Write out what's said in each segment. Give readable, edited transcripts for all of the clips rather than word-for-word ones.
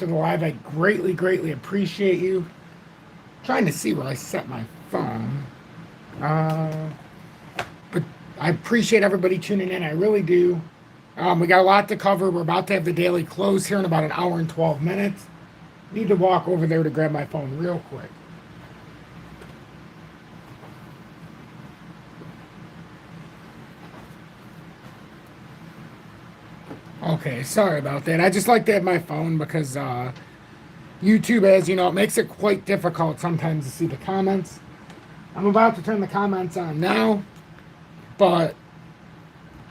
after the live. I greatly, greatly appreciate you. Trying to see where I set my phone. But I appreciate everybody tuning in. I really do. We got a lot to cover. We're about to have the daily close here in about an hour and 12 minutes. Need to walk over there to grab my phone real quick. Okay, sorry about that. I just like to have my phone because YouTube, as you know, it makes it quite difficult sometimes to see the comments. I'm about to turn the comments on now, but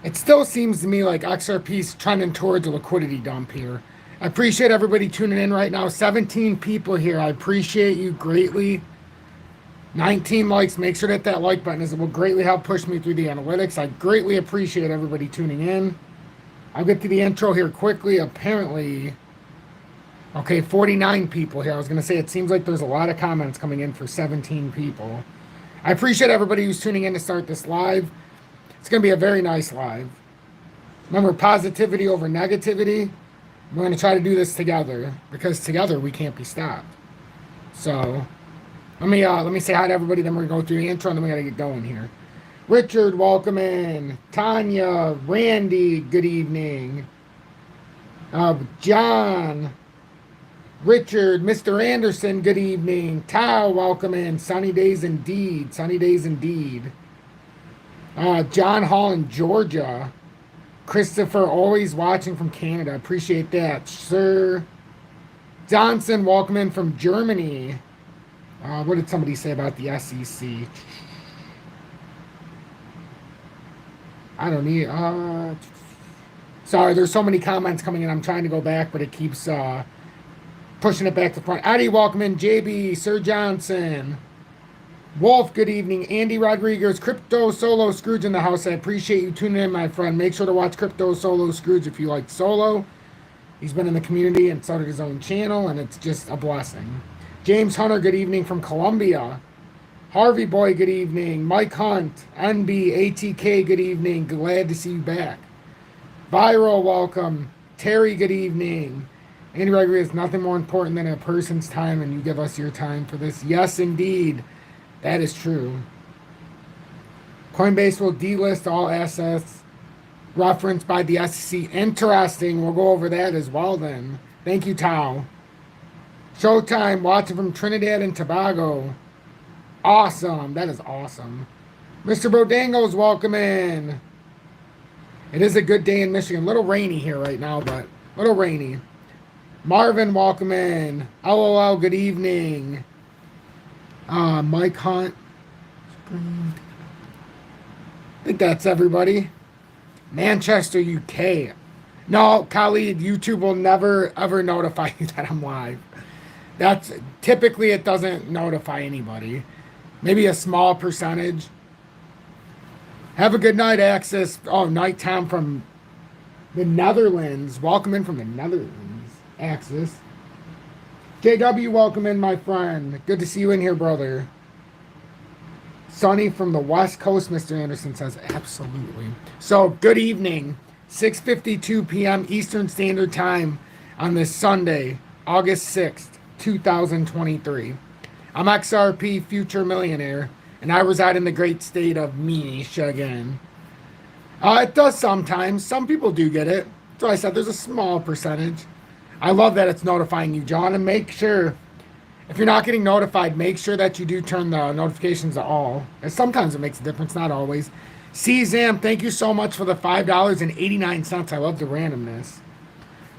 it still seems to me like XRP's trending towards a liquidity dump here. I appreciate everybody tuning in right now. 17 people here. I appreciate you greatly. 19 likes. Make sure that like button is. It will greatly help push me through the analytics. I greatly appreciate everybody tuning in. I'll get to the intro here quickly. Apparently, okay, 49 people here. I was going to say it seems like there's a lot of comments coming in for 17 people. I appreciate everybody who's tuning in to start this live. It's going to be a very nice live. Remember, positivity over negativity. We're going to try to do this together because together we can't be stopped. So let me say hi to everybody. Then we're going to go through the intro and then we got to get going here. Richard, welcome in. Tanya, Randy, good evening. John, Richard, Mr. Anderson, good evening. Tao, welcome in. Sunny days indeed. Sunny days indeed. John Hall in Georgia. Christopher, always watching from Canada. Appreciate that. Sir Johnson, welcome in from Germany. What did somebody say about the SEC? I don't need... sorry, there's so many comments coming in. I'm trying to go back, but it keeps pushing it back to front. Eddie, welcome in. JB, Sir Johnson. Wolf, good evening. Andy Rodriguez, Crypto Solo Scrooge in the house. I appreciate you tuning in, my friend. Make sure to watch Crypto Solo Scrooge if you like solo. He's been in the community and started his own channel, and it's just a blessing. James Hunter, good evening from Colombia. Harvey Boy, good evening. Mike Hunt, NB, ATK, good evening. Glad to see you back. Viral, welcome. Terry, good evening. Andy Rodriguez, nothing more important than a person's time, and you give us your time for this. Yes, indeed. That is true. Coinbase will delist all assets referenced by the SEC. Interesting. We'll go over that as well then. Thank you, Tao. Showtime, watching from Trinidad and Tobago. Awesome. That is awesome. Mr. Bodango's welcome in. It is a good day in Michigan. A little rainy here right now, but a little rainy. Marvin, welcome in. LOL, good evening. Mike Hunt. I think that's everybody. Manchester, UK. No, Khalid, YouTube will never, ever notify you that I'm live. That's typically it doesn't notify anybody. Maybe a small percentage. Have a good night, Axis. Oh, nighttime from the Netherlands. Welcome in from the Netherlands, Axis. JW, welcome in, my friend. Good to see you in here, brother. Sunny from the West Coast, Mr. Anderson says, absolutely. So, good evening. 6:52 p.m. Eastern Standard Time on this Sunday, August 6th, 2023. I'm XRP Future Millionaire, and I reside in the great state of Michigan. It does sometimes. Some people do get it. So I said there's a small percentage. I love that it's notifying you, John, and make sure, if you're not getting notified, make sure that you do turn the notifications to all. And sometimes it makes a difference, not always. CZAM, thank you so much for the $5.89. I love the randomness.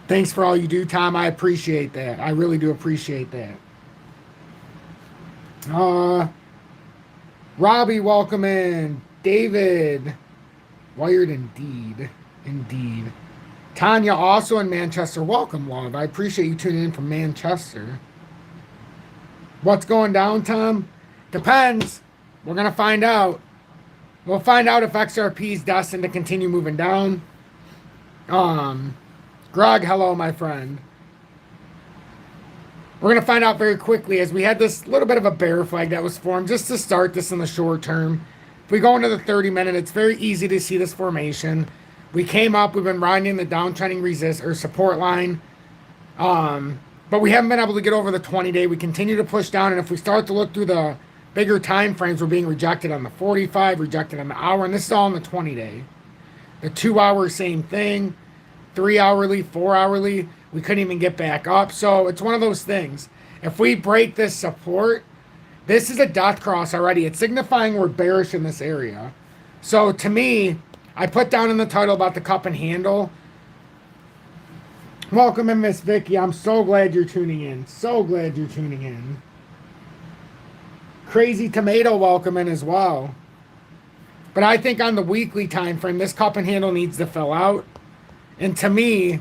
Thanks for all you do, Tom. I appreciate that. I really do appreciate that. Robbie, welcome in. David, wired indeed. Indeed. Tanya, also in Manchester. Welcome, love. I appreciate you tuning in from Manchester. What's going down, Tom? Depends. We're going to find out. We'll find out if XRP is destined to continue moving down. Greg, hello, my friend. We're going to find out very quickly as we had this little bit of a bear flag that was formed just to start this in the short term. If we go into the 30-minute, it's very easy to see this formation. We came up, we've been riding the downtrending resist or support line. But we haven't been able to get over the 20-day. We continue to push down, and if we start to look through the bigger time frames, we're being rejected on the 45, rejected on the hour, and this is all on the 20-day. The 2-hour, same thing. 3-hourly, 4-hourly, we couldn't even get back up. So it's one of those things. If we break this support, this is a death cross already. It's signifying we're bearish in this area. So to me, I put down in the title about the cup and handle. Welcome in, Miss Vicky. I'm so glad you're tuning in. So glad you're tuning in. Crazy Tomato, welcome in as well. But I think on the weekly time frame, this cup and handle needs to fill out. And to me,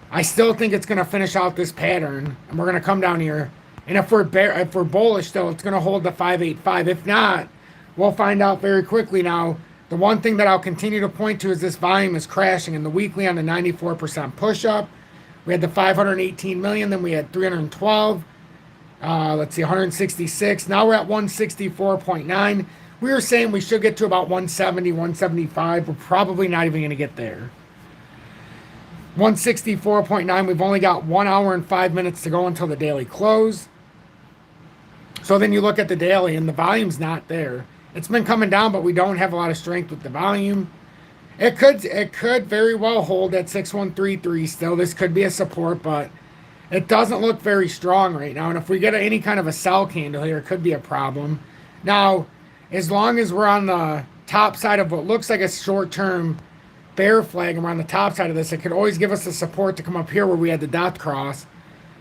I still think it's going to finish out this pattern, and we're going to come down here. And if we're bullish, still, it's going to hold the 585. If not, we'll find out very quickly. Now, the one thing that I'll continue to point to is this volume is crashing. In the weekly on the 94% push-up, we had the 518 million, then we had 312. Let's see, 166. Now we're at 164.9. We were saying we should get to about 170, 175. We're probably not even going to get there. 164.9. We've only got 1 hour and 5 minutes to go until the daily close. So then you look at the daily, and the volume's not there. It's been coming down, but we don't have a lot of strength with the volume. It could very well hold at 6133 still. This could be a support, but it doesn't look very strong right now. And if we get any kind of a sell candle here, it could be a problem. Now, as long as we're on the top side of what looks like a short-term bear flag, and we're on the top side of this, it could always give us the support to come up here where we had the dot cross,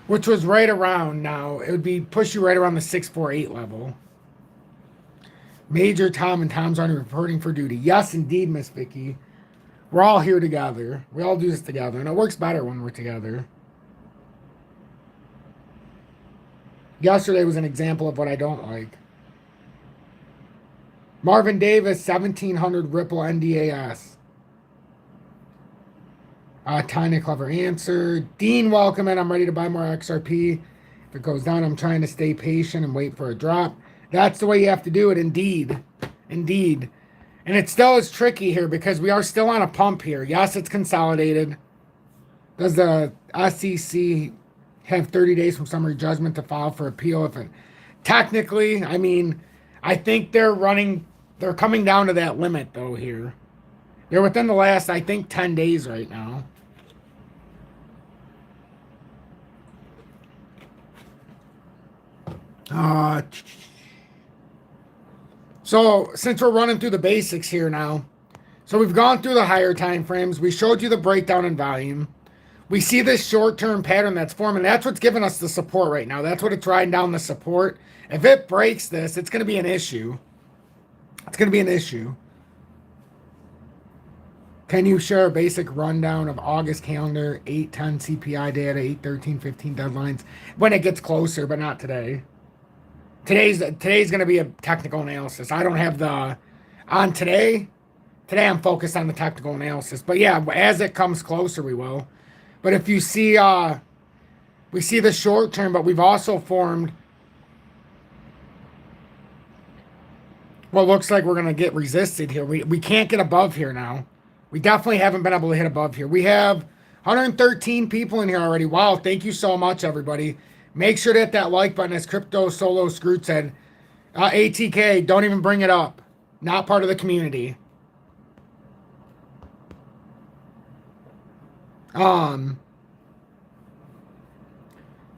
which was right around now. It would be push you right around the 648 level. Major Tom and Tom's on reporting for duty. Yes, indeed, Miss Vicky. We're all here together. We all do this together, and it works better when we're together. Yesterday was an example of what I don't like. Marvin Davis, 1700 Ripple NDAS. Tiny clever answer. Dean, welcome in. I'm ready to buy more XRP. If it goes down, I'm trying to stay patient and wait for a drop. That's the way you have to do it. Indeed. Indeed. And it still is tricky here because we are still on a pump here. Yes, it's consolidated. Does the SEC have 30 days from summary judgment to file for appeal? If it, technically, I mean, I think they're coming down to that limit though here. They're within the last, I think, 10 days right now. So since we're running through the basics here now, so we've gone through the higher time frames. We showed you the breakdown in volume. We see this short-term pattern that's forming. That's what's giving us the support right now. That's what it's riding down the support. If it breaks this, it's going to be an issue. It's going to be an issue. Can you share a basic rundown of August calendar, 8/10 CPI data, 8/13/15 deadlines? When it gets closer, but not today. Today's going to be a technical analysis. I don't have the on today. Today I'm focused on the technical analysis. But yeah, as it comes closer, we will. But if you see, we see the short term, but we've also formed what looks like we're going to get resisted here. We can't get above here now. We definitely haven't been able to hit above here. We have 113 people in here already. Wow, thank you so much, everybody. Make sure to hit that like button, as Crypto Solo Scroot said. ATK, don't even bring it up. Not part of the community.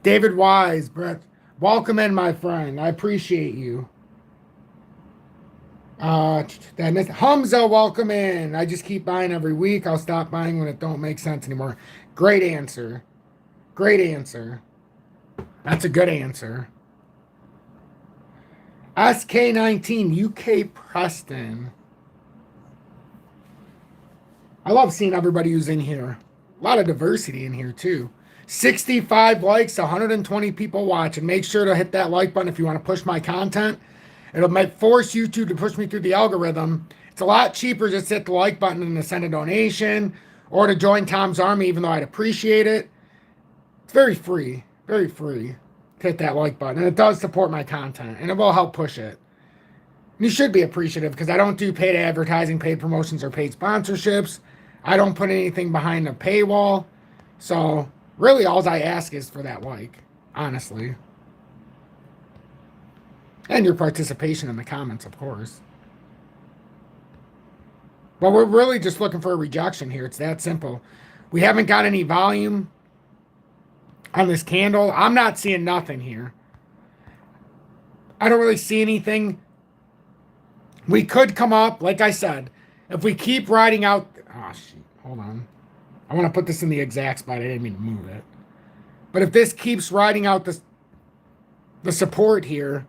David Wise, Brett, welcome in, my friend. I appreciate you. Hamza, welcome in. I just keep buying every week. I'll stop buying when it don't make sense anymore. Great answer. Great answer. That's a good answer. SK19, UK Preston. I love seeing everybody who's in here. A lot of diversity in here, too. 65 likes, 120 people watching. Make sure to hit that like button if you want to push my content. It'll might force YouTube to push me through the algorithm. It's a lot cheaper just to hit the like button and to send a donation or to join Tom's Army, even though I'd appreciate it. It's very free to hit that like button. And it does support my content, and it will help push it. And you should be appreciative because I don't do paid advertising, paid promotions, or paid sponsorships. I don't put anything behind the paywall. So Really, all I ask is for that like, honestly. And your participation in the comments, of course. But we're really just looking for a rejection here. It's that simple. We haven't got any volume on this candle. I'm not seeing nothing here. I don't really see anything. We could come up, like I said, if we keep riding out. Oh, shoot. Hold on. I want to put this in the exact spot. I didn't mean to move it. But if this keeps riding out the support here,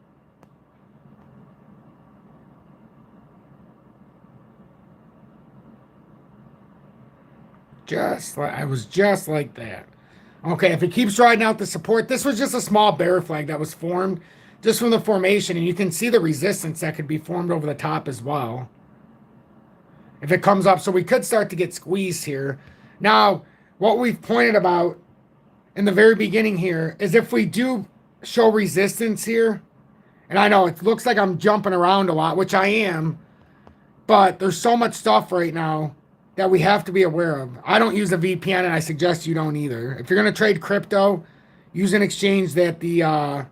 I was just like that. Okay, if it keeps riding out the support, this was just a small bear flag that was formed just from the formation, and you can see the resistance that could be formed over the top as well. If it comes up, so we could start to get squeezed here. Now, what we've pointed about in the very beginning here is if we do show resistance here, and I know it looks like I'm jumping around a lot, which I am, but there's so much stuff right now that we have to be aware of. I don't use a VPN, and I suggest you don't either. If you're going to trade crypto, use an exchange that that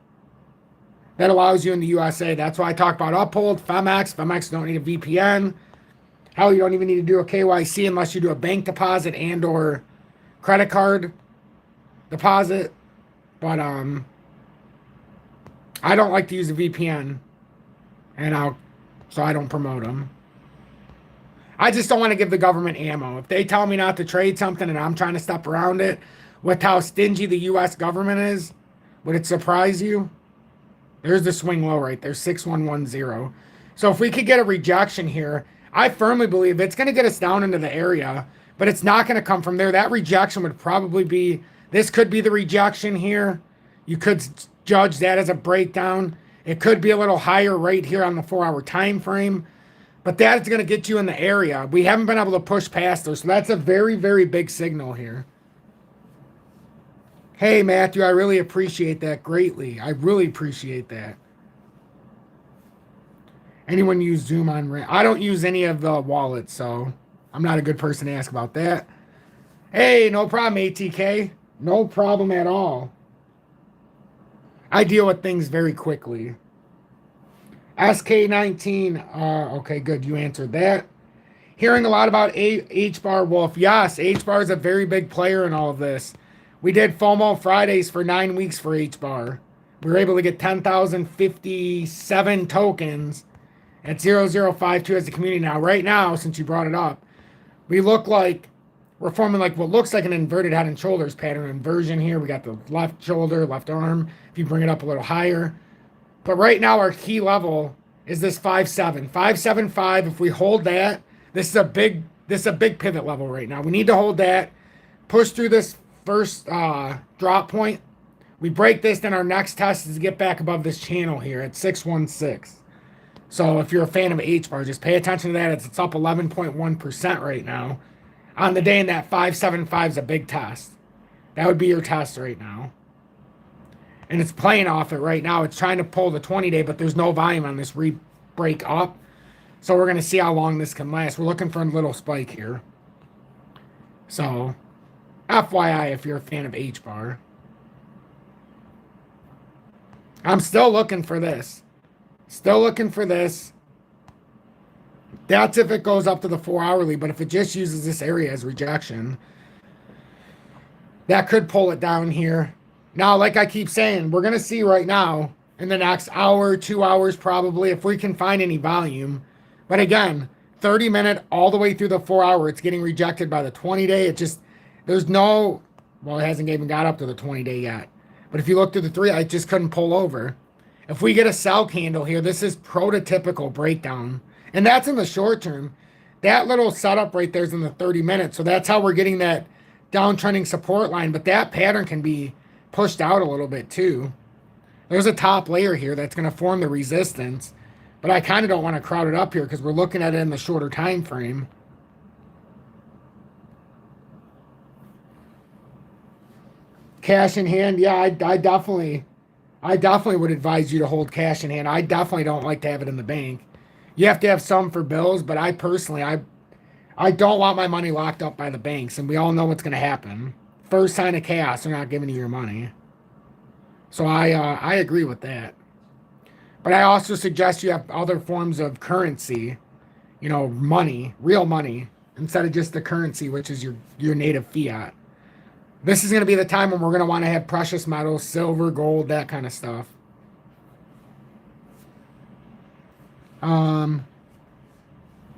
allows you in the USA. That's why I talk about Uphold, FEMX. FEMX don't need a VPN. Hell, you don't even need to do a KYC unless you do a bank deposit and or credit card deposit. But I don't like to use a VPN, and so I don't promote them. I just don't want to give the government ammo. If they tell me not to trade something and I'm trying to step around it, with how stingy the U.S. government is, would it surprise you? There's the swing low right there, 6110. So if we could get a rejection here, I firmly believe it's going to get us down into the area, but it's not going to come from there. That rejection would probably be, this could be the rejection here. You could judge that as a breakdown. It could be a little higher right here on the 4-hour time frame. But that is going to get you in the area. We haven't been able to push past those. So that's a very, very big signal here. Hey, Matthew, I really appreciate that greatly. I really appreciate that. Anyone use Zoom on? I don't use any of the wallets, so I'm not a good person to ask about that. Hey, no problem, ATK. No problem at all. I deal with things very quickly. SK19, okay, good. You answered that. Hearing a lot about H-Bar Wolf. Yes, H-Bar is a very big player in all of this. We did FOMO Fridays for 9 weeks for H-Bar. We were able to get 10,057 tokens at 0052 as a community. Now, right now, since you brought it up, we look like we're forming like what looks like an inverted head and shoulders pattern inversion here. We got the left shoulder, left arm. If you bring it up a little higher. But right now, our key level is this 5.7. 5.75. If we hold that, this is a big pivot level right now. We need to hold that, push through this first drop point. We break this, then our next test is to get back above this channel here at 616. So if you're a fan of H-Bar, just pay attention to that. It's up 11.1% right now. On the day in that 5.75 is a big test. That would be your test right now. And it's playing off it right now. It's trying to pull the 20-day, but there's no volume on this break up. So we're going to see how long this can last. We're looking for a little spike here. So, FYI, if you're a fan of H-Bar. I'm still looking for this. Still looking for this. That's if it goes up to the 4-hourly, but if it just uses this area as rejection, that could pull it down here. Now, like I keep saying, we're going to see right now in the next hour, 2 hours probably, if we can find any volume. But again, 30-minute all the way through the 4-hour, it's getting rejected by the 20-day. It just, there's no, well, it hasn't even got up to the 20-day yet. But if you look through the 3, I just couldn't pull over. If we get a sell candle here, this is prototypical breakdown. And that's in the short term. That little setup right there is in the 30 minutes. So that's how we're getting that downtrending support line. But that pattern can be pushed out a little bit too. There's a top layer here that's going to form the resistance. But I kind of don't want to crowd it up here because we're looking at it in the shorter time frame. Cash in hand. Yeah, I definitely would advise you to hold cash in hand. I definitely don't like to have it in the bank. You have to have some for bills, but I personally, I don't want my money locked up by the banks, and we all know what's going to happen. first sign of chaos, they're not giving you your money. So I agree with that. But I also suggest you have other forms of currency, you know, money, real money, instead of just the currency, which is your native fiat. This is going to be the time when we're going to want to have precious metals, silver, gold, that kind of stuff.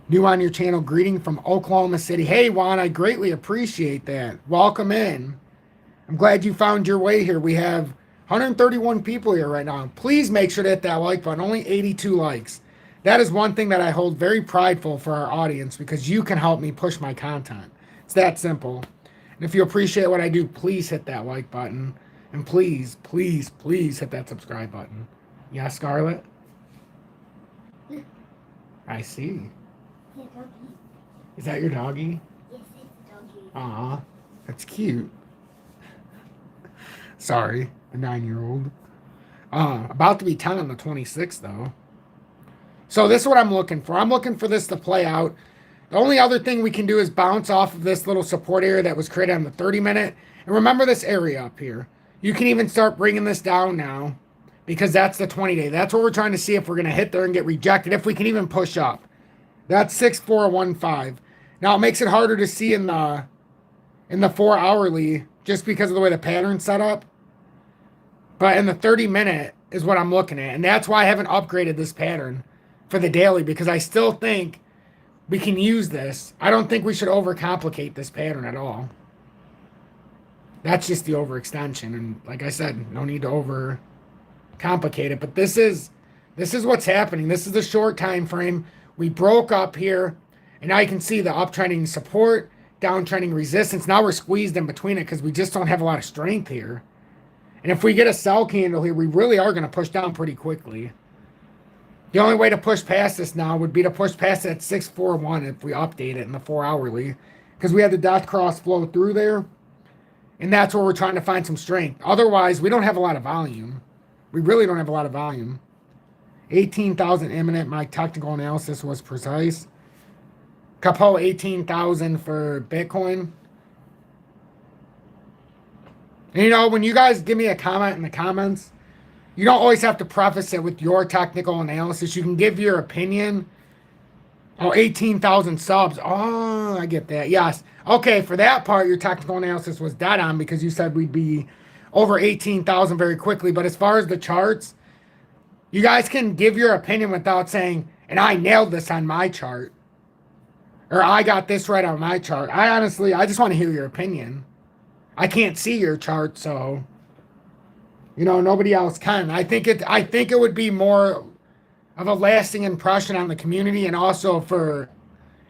New on your channel, greeting from Oklahoma City. Hey, Juan, I greatly appreciate that. Welcome in. I'm glad you found your way here. We have 131 people here right now. Please make sure to hit that like button. Only 82 likes. That is one thing that I hold very prideful for our audience, because you can help me push my content. It's that simple. And if you appreciate what I do, please hit that like button. And please, please, please hit that subscribe button. Yeah, Scarlett? I see. Is that your doggy? Yes, it's doggy. Aw, that's cute. Sorry, the 9-year-old. About to be 10 on the 26th, though. So this is what I'm looking for. I'm looking for this to play out. The only other thing we can do is bounce off of this little support area that was created on the 30-minute. And remember this area up here. You can even start bringing this down now, because that's the 20-day. That's what we're trying to see if we're going to hit there and get rejected, if we can even push up. That's 6415. Now it makes it harder to see in the 4 hourly just because of the way the pattern's set up. But in the 30-minute is what I'm looking at. And that's why I haven't upgraded this pattern for the daily, because I still think we can use this. I don't think we should overcomplicate this pattern at all. That's just the overextension. And like I said, no need to overcomplicate it. But this is what's happening. This is the short time frame. We broke up here, and now you can see the uptrending support, downtrending resistance. Now we're squeezed in between it because we just don't have a lot of strength here. And if we get a sell candle here, we really are going to push down pretty quickly. The only way to push past this now would be to push past that 641 if we update it in the 4 hourly, because we had the dot cross flow through there, and that's where we're trying to find some strength. Otherwise, we don't have a lot of volume. We really don't have a lot of volume. 18,000 imminent. My technical analysis was precise. Capo 18,000 for Bitcoin. And you know, when you guys give me a comment in the comments, you don't always have to preface it with your technical analysis. You can give your opinion. Oh, 18,000 subs. Oh, I get that. Yes. Okay, for that part, your technical analysis was dead on, because you said we'd be over 18,000 very quickly. But as far as the charts, you guys can give your opinion without saying, and I nailed this on my chart, or I got this right on my chart. I just want to hear your opinion. I can't see your chart, so, you know, nobody else can. I think it would be more of a lasting impression on the community, and also for,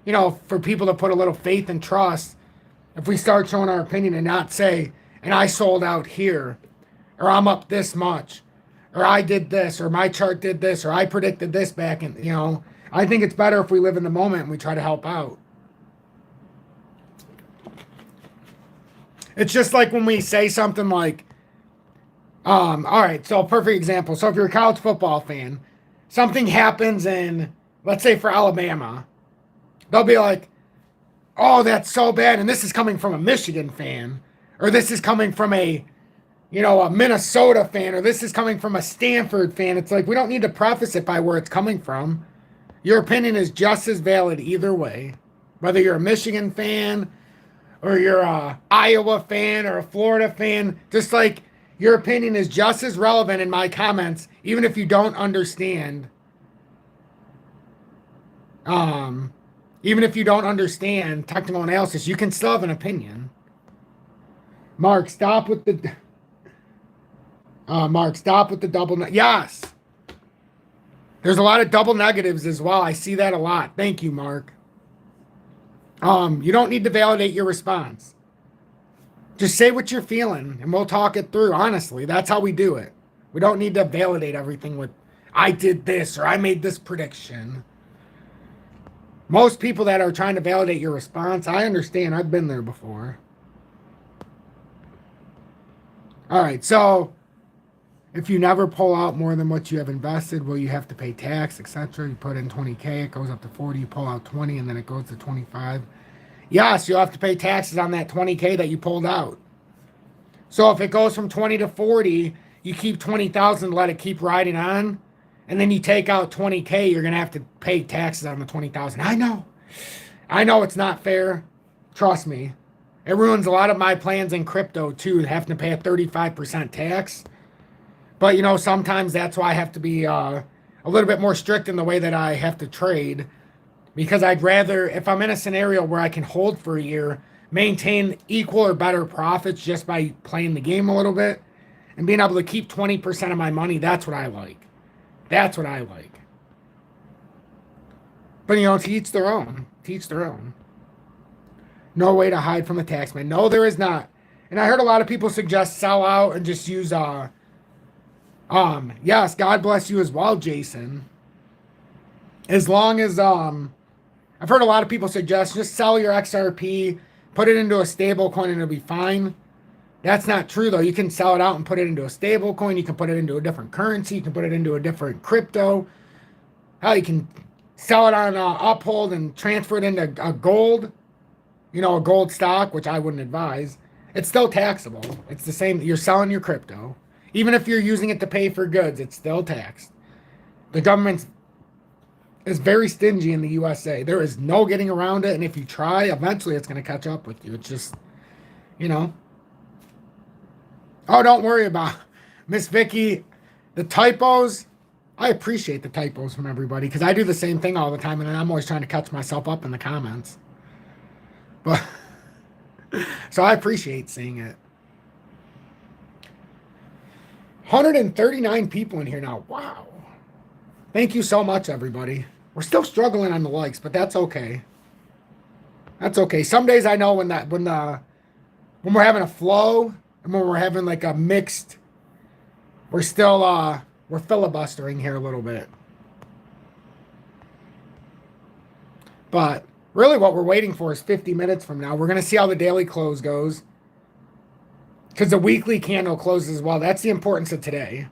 you know, for people to put a little faith and trust if we start showing our opinion and not say, and I sold out here, or I'm up this much, or I did this, or my chart did this, or I predicted this back in, you know. I think it's better if we live in the moment and we try to help out. It's just like when we say something like, all right, so a perfect example. So if you're a college football fan, something happens in, let's say for Alabama, they'll be like, oh, that's so bad. And this is coming from a Michigan fan, or this is coming from a Minnesota fan, or this is coming from a Stanford fan. It's like, we don't need to preface it by where it's coming from. Your opinion is just as valid either way, whether you're a Michigan fan, or you're a Iowa fan, or a Florida fan. Just like your opinion is just as relevant in my comments, even if you don't understand. Even if you don't understand technical analysis, you can still have an opinion. Mark, stop with the double. Yes. There's a lot of double negatives as well. I see that a lot. Thank you, Mark. You don't need to validate your response. Just say what you're feeling, and we'll talk it through. Honestly, that's how we do it. We don't need to validate everything with, I did this, or I made this prediction. Most people that are trying to validate your response, I understand. I've been there before. All right, so if you never pull out more than what you have invested, will you have to pay tax, etc.? You put in 20K, it goes up to 40, you pull out 20, and then it goes to 25. Yes, you'll have to pay taxes on that 20K that you pulled out. So if it goes from 20 to 40, you keep 20,000, let it keep riding on, and then you take out 20K, you're gonna have to pay taxes on the 20,000. I know it's not fair. Trust me. It ruins a lot of my plans in crypto too, having to pay a 35% tax. But sometimes that's why I have to be a little bit more strict in the way that I have to trade, because I'd rather, if I'm in a scenario where I can hold for a year, maintain equal or better profits just by playing the game a little bit and being able to keep 20% of my money. That's what I like. That's what I like. But to each their own. To each their own. No way to hide from a taxman. No, there is not. And I heard a lot of people suggest sell out and just use yes, God bless you as well, Jason. As long as I've heard a lot of people suggest just sell your XRP, put it into a stable coin, and it'll be fine. That's not true though. You can sell it out and put it into a stable coin. You can put it into a different currency. You can put it into a different crypto. Hell, you can sell it on Uphold and transfer it into a gold, a gold stock, which I wouldn't advise. It's still taxable. It's the same. You're selling your crypto. Even if you're using it to pay for goods, it's still taxed. The government is very stingy in the USA. There is no getting around it. And if you try, eventually it's going to catch up with you. It's just, Oh, don't worry about Miss Vicky. The typos, I appreciate the typos from everybody because I do the same thing all the time. And I'm always trying to catch myself up in the comments. But so I appreciate seeing it. 139 people in here now. Wow. Thank you so much, everybody. We're still struggling on the likes, but that's okay. That's okay. Some days I know when we're having a flow and when we're having like a mixed, we're still we're filibustering here a little bit. But really what we're waiting for is 50 minutes from now. We're going to see how the daily close goes. Because the weekly candle closes as well. That's the importance of today.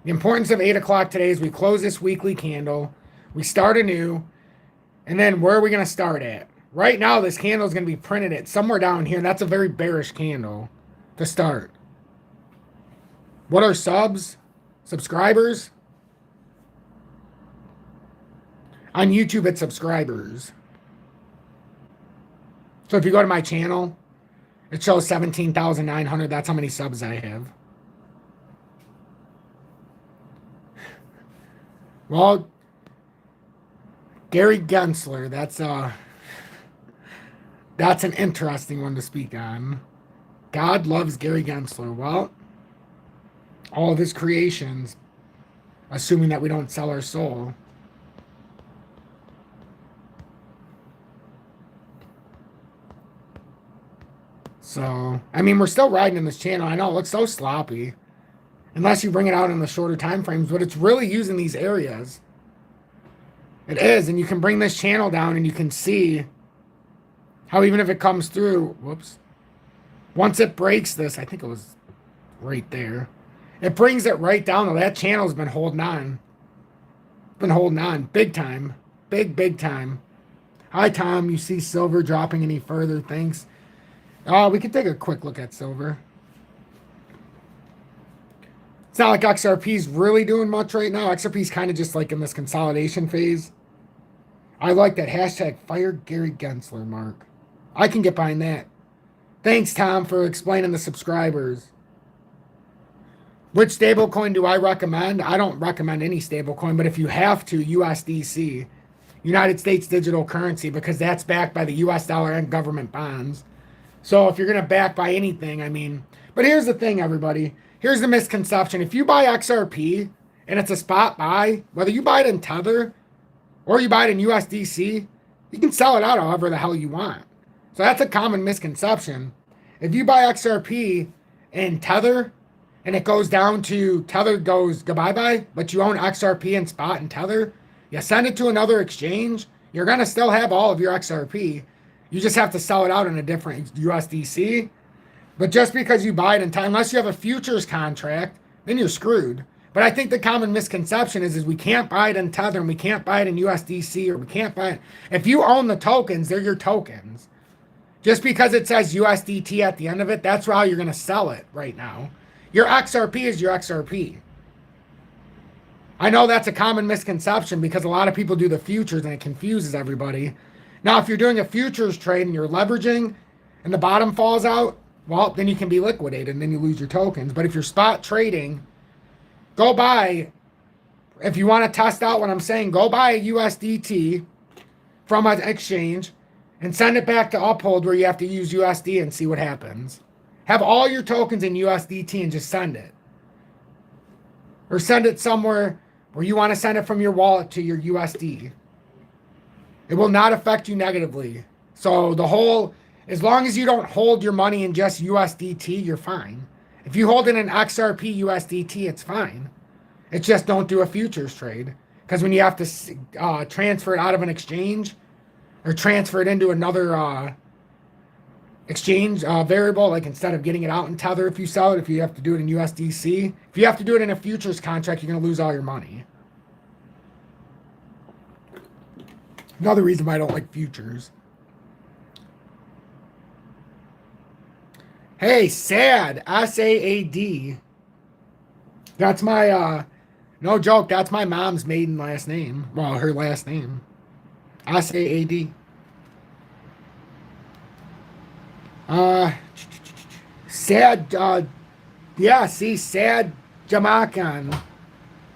The importance of 8 o'clock today is we close this weekly candle. We start anew. And then where are we going to start at? Right now, this candle is going to be printed at somewhere down here. And that's a very bearish candle to start. What are subs? Subscribers? On YouTube, it's subscribers. So if you go to my channel, it shows 17,900. That's how many subs I have. Well, Gary Gensler, that's an interesting one to speak on. God loves Gary Gensler. Well, all of his creations, assuming that we don't sell our soul. So, I mean, we're still riding in this channel. I know it looks so sloppy. Unless you bring it out in the shorter time frames, but it's really using these areas. It is, and you can bring this channel down and you can see how even if it comes through, whoops. Once it breaks this, I think it was right there. It brings it right down. That channel's been holding on. Been holding on big time. Big time. Hi, Tom. You see silver dropping any further? Thanks. We can take a quick look at silver. It's not like XRP's really doing much right now. XRP's kind of just like in this consolidation phase. I like that hashtag fire Gary Gensler, Mark. I can get behind that. Thanks, Tom, for explaining the subscribers. Which stablecoin do I recommend? I don't recommend any stablecoin, but if you have to, USDC, United States Digital Currency, because that's backed by the US dollar and government bonds. So if you're going to back by anything, I mean, but here's the thing, everybody. Here's the misconception. If you buy XRP and it's a spot buy, whether you buy it in Tether or you buy it in USDC, you can sell it out however the hell you want. So that's a common misconception. If you buy XRP in Tether and it goes down to Tether goes goodbye-bye, but you own XRP in spot and Tether, you send it to another exchange, you're going to still have all of your XRP. You just have to sell it out in a different USDC. But just because you buy it in time, unless you have a futures contract, then you're screwed. But I think the common misconception is we can't buy it in Tether and we can't buy it in USDC or we can't buy it. If you own the tokens, they're your tokens. Just because it says USDT at the end of it, that's how you're going to sell it right now. Your XRP is your XRP. I know that's a common misconception because a lot of people do the futures and it confuses everybody. Now, if you're doing a futures trade and you're leveraging and the bottom falls out, well, then you can be liquidated and then you lose your tokens. But if you're spot trading, go buy, if you want to test out what I'm saying, go buy a USDT from an exchange and send it back to Uphold where you have to use USD and see what happens. Have all your tokens in USDT and just send it. Or send it somewhere where you want to send it from your wallet to your USD. It will not affect you negatively. So the whole, as long as you don't hold your money in just USDT, you're fine. If you hold it in XRP USDT, it's fine. It's just don't do a futures trade. Because when you have to transfer it out of an exchange or transfer it into another exchange variable, like instead of getting it out in Tether, if you sell it, if you have to do it in USDC, if you have to do it in a futures contract, you're going to lose all your money. Another reason why I don't like futures. Hey, SAD, S-A-A-D. That's my, no joke, that's my mom's maiden last name. Well, her last name. S-A-A-D. Sad, yeah, see, Sad Jamakan.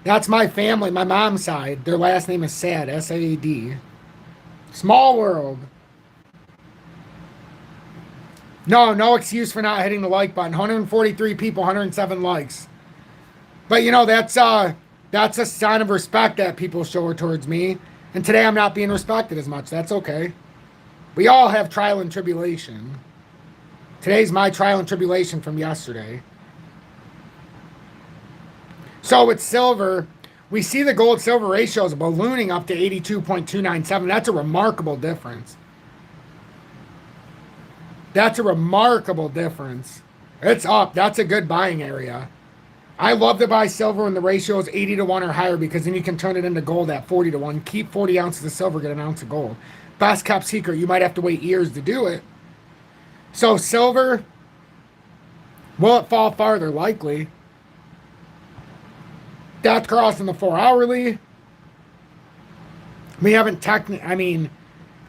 That's my family, my mom's side. Their last name is Sad, S-A-A-D. Small world. No excuse for not hitting the like button. 143 people, 107 likes. But, you know, that's a sign of respect that people show towards me. And today I'm not being respected as much. That's okay. We all have trial and tribulation. Today's my trial and tribulation from yesterday. So with silver, we see the gold-silver ratio is ballooning up to 82.297. That's a remarkable difference. That's a remarkable difference. It's up. That's a good buying area. I love to buy silver when the ratio is 80 to 1 or higher because then you can turn it into gold at 40 to 1. Keep 40 ounces of silver, get an ounce of gold. Best kept secret. You might have to wait years to do it. So silver, will it fall farther? Likely. That's crossing the 4-hourly. We haven't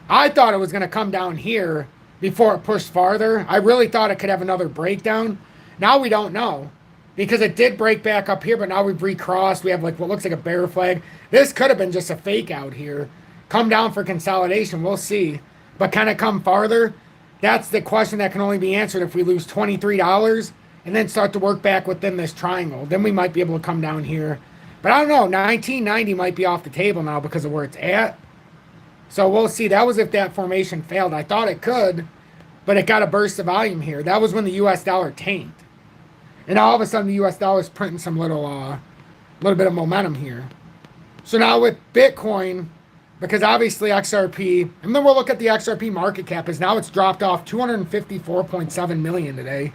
I thought it was going to come down here before it pushed farther. I really thought it could have another breakdown. Now we don't know. Because it did break back up here, but now we've recrossed. We have like what looks like a bear flag. This could have been just a fake out here. Come down for consolidation. We'll see. But can it come farther? That's the question that can only be answered if we lose $23 and then start to work back within this triangle. Then we might be able to come down here. But I don't know. 1990 might be off the table now because of where it's at. So we'll see. That was if that formation failed. I thought it could, but it got a burst of volume here. That was when the U.S. dollar tanked. And all of a sudden, the U.S. dollar is printing some little bit of momentum here. So now with Bitcoin, because obviously XRP, and then we'll look at the XRP market cap, is now it's dropped off 254.7 million today,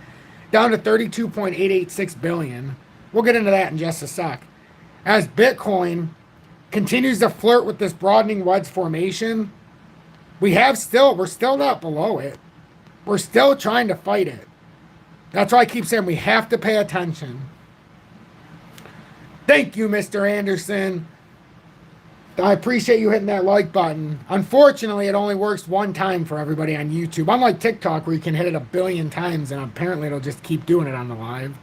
down to 32.886 billion. We'll get into that in just a sec. As Bitcoin continues to flirt with this broadening wedge formation, we're still not below it. We're still trying to fight it. That's why I keep saying we have to pay attention. Thank you, Mr. Anderson. I appreciate you hitting that like button. Unfortunately, it only works one time for everybody on YouTube. Unlike TikTok, where you can hit it 1 billion times, and apparently it'll just keep doing it on the live.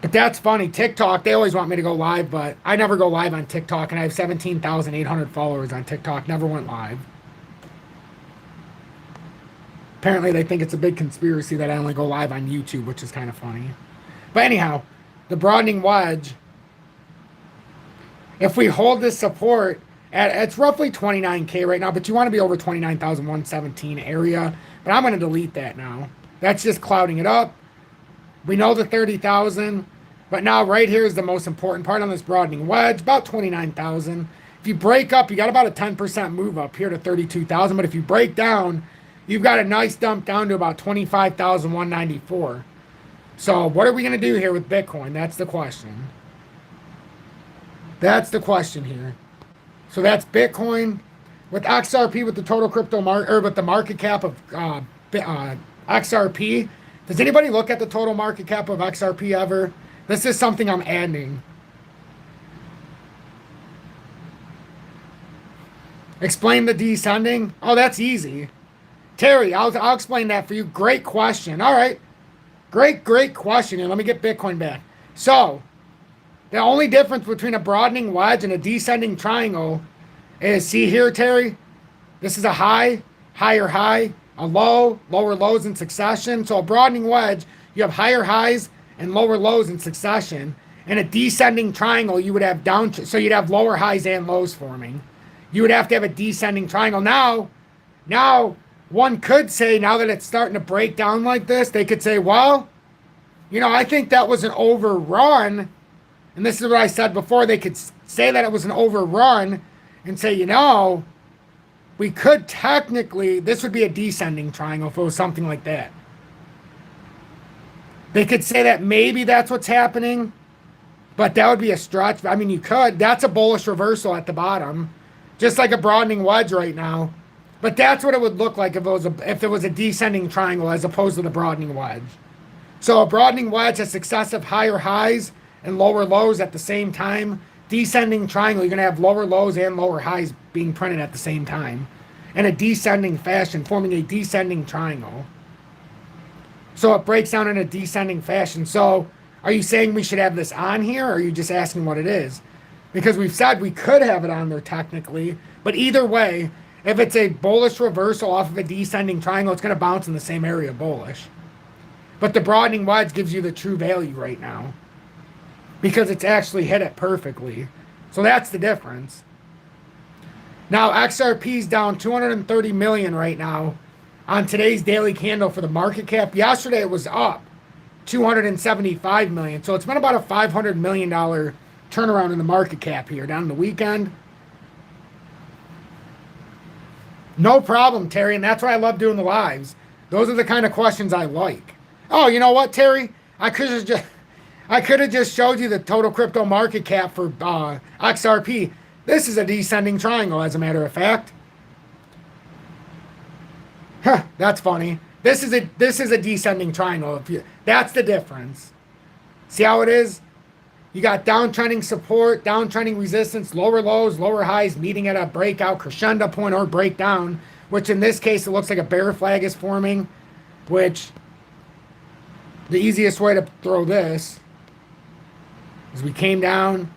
But that's funny. TikTok, they always want me to go live, but I never go live on TikTok, and I have 17,800 followers on TikTok. Never went live. Apparently, they think it's a big conspiracy that I only go live on YouTube, which is kind of funny. But anyhow, the broadening wedge, if we hold this support, it's roughly 29K right now, but you want to be over 29,117 area. But I'm going to delete that now. That's just clouding it up. We know the 30,000, but now right here is the most important part on this broadening wedge, about 29,000. If you break up, you got about a 10% move up here to 32,000, but if you break down, you've got a nice dump down to about 25,194. So what are we going to do here with Bitcoin? That's the question. That's the question here. So that's Bitcoin. with XRP, with the total crypto market, or with the market cap of XRP. Does anybody look at the total market cap of XRP ever? This is something I'm adding. Explain the descending. Oh, that's easy. Terry, I'll explain that for you. Great question. All right. Great question. And let me get Bitcoin back. So, the only difference between a broadening wedge and a descending triangle is, see here, Terry? This is a high, higher high, a low, lower lows in succession. So a broadening wedge, you have higher highs and lower lows in succession. And a descending triangle, you would have so you'd have lower highs and lows forming. You would have to have a descending triangle. Now, one could say, now that it's starting to break down like this, they could say, well, I think that was an overrun. And this is what I said before. They could say that it was an overrun and say, we could technically, this would be a descending triangle if it was something like that. They could say that maybe that's what's happening, but that would be a stretch. I mean, you could. That's a bullish reversal at the bottom, just like a broadening wedge right now. But that's what it would look like if it was a descending triangle as opposed to the broadening wedge. So a broadening wedge has successive higher highs and lower lows at the same time. Descending triangle, you're going to have lower lows and lower highs being printed at the same time in a descending fashion, forming a descending triangle. So it breaks down in a descending fashion. So are you saying we should have this on here, or are you just asking what it is? Because we've said we could have it on there technically, but either way, if it's a bullish reversal off of a descending triangle, it's going to bounce in the same area bullish. But the broadening wedge gives you the true value right now because it's actually hit it perfectly. So that's the difference. Now, XRP's down 230 million right now on today's daily candle for the market cap. Yesterday it was up 275 million. So it's been about a $500 million turnaround in the market cap here down the weekend. No problem, Terry, and that's why I love doing the lives. Those are the kind of questions I like. Oh, you know what, Terry? I could have just showed you the total crypto market cap for XRP. This is a descending triangle, as a matter of fact. Huh, that's funny. This is a descending triangle. That's the difference. See how it is? You got downtrending support, downtrending resistance, lower lows, lower highs, meeting at a breakout crescendo point or breakdown, which in this case, it looks like a bear flag is forming, which the easiest way to throw this is we came down.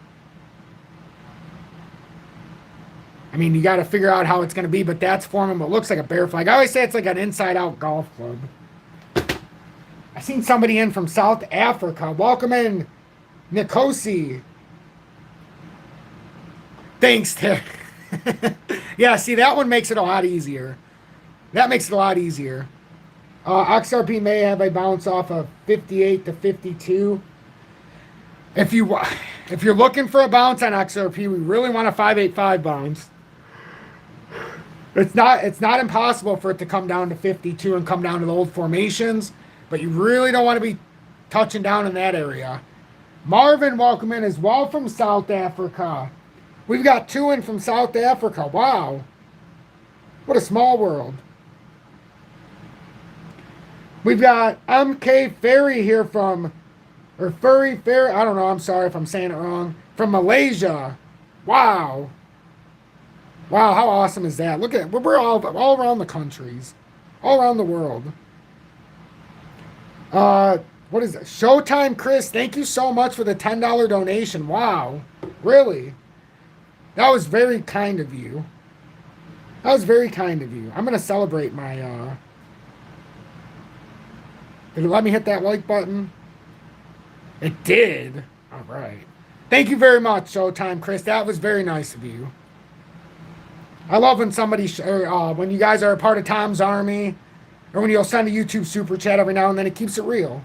I mean, you got to figure out how it's going to be, but that's forming what looks like a bear flag. I always say it's like an inside-out golf club. I seen somebody in from South Africa. Welcome in, Nikosi. Thanks, Terry. Yeah, see, that one makes it a lot easier. That makes it a lot easier. XRP may have a bounce off of 58 to 52. If you're looking for a bounce on XRP, we really want a 585 bounce. It's not impossible for it to come down to 52 and come down to the old formations, but you really don't want to be touching down in that area. Marvin, welcome in as well from South Africa. We've got two in from South Africa. Wow. What a small world. We've got MK Ferry here from, or Furry Ferry, I don't know, I'm sorry if I'm saying it wrong, from Malaysia. Wow. Wow, how awesome is that? Look at, we're all around the countries, all around the world. What is it? Showtime Chris, thank you so much for the $10 donation. Wow. Really? That was very kind of you. That was very kind of you. I'm going to celebrate my, did it let me hit that like button? It did. All right. Thank you very much, Showtime Chris. That was very nice of you. I love when somebody, when you guys are a part of Tom's Army, or when you'll send a YouTube super chat every now and then. It keeps it real.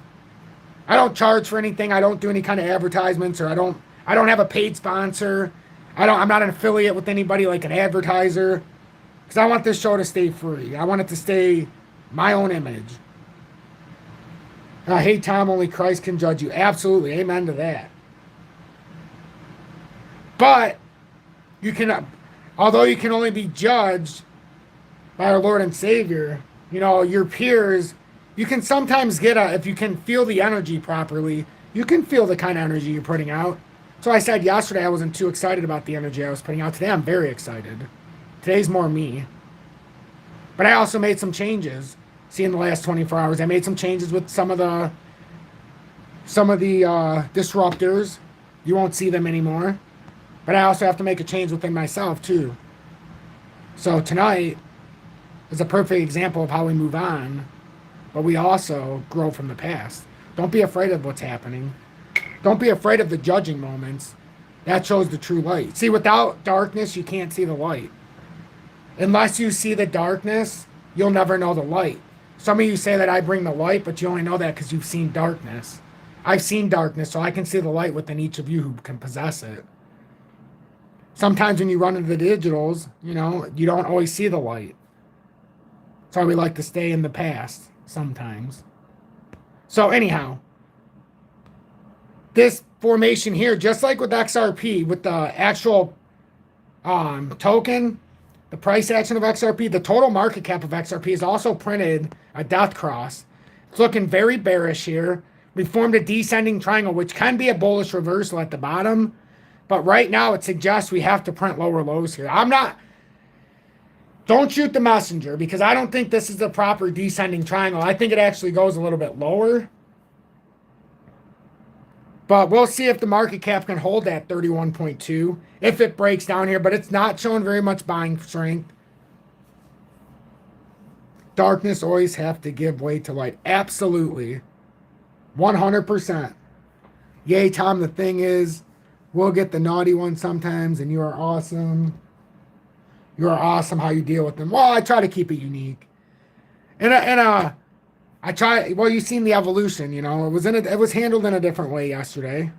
I don't charge for anything. I don't do any kind of advertisements, or I don't have a paid sponsor. I'm not an affiliate with anybody like an advertiser, because I want this show to stay free. I want it to stay my own image. Hey, Tom, only Christ can judge you. Absolutely. Amen to that. But you can, Although you can only be judged by our Lord and Savior, you know, your peers, you can sometimes get if you can feel the energy properly, you can feel the kind of energy you're putting out. So I said yesterday I wasn't too excited about the energy I was putting out. Today I'm very excited. Today's more me. But I also made some changes. See, in the last 24 hours, I made some changes with some of the disruptors. You won't see them anymore. But I also have to make a change within myself too. So tonight is a perfect example of how we move on, but we also grow from the past. Don't be afraid of what's happening. Don't be afraid of the judging moments. That shows the true light. See, without darkness, you can't see the light. Unless you see the darkness, you'll never know the light. Some of you say that I bring the light, but you only know that because you've seen darkness. I've seen darkness, so I can see the light within each of you who can possess it. Sometimes when you run into the digitals, you know, you don't always see the light. That's why we like to stay in the past sometimes. So anyhow, this formation here, just like with XRP, with the actual token, the price action of XRP, the total market cap of XRP is also printed a death cross. It's looking very bearish here. We formed a descending triangle, which can be a bullish reversal at the bottom. But right now, it suggests we have to print lower lows here. Don't shoot the messenger, because I don't think this is the proper descending triangle. I think it actually goes a little bit lower. But we'll see if the market cap can hold that 31.2 if it breaks down here. But it's not showing very much buying strength. Darkness always have to give way to light. Absolutely. 100%. Yay, Tom, the thing is, we'll get the naughty one sometimes, and you are awesome. You are awesome how you deal with them. Well, I try to keep it unique. I try, well, you've seen the evolution, you know. It was handled in a different way yesterday.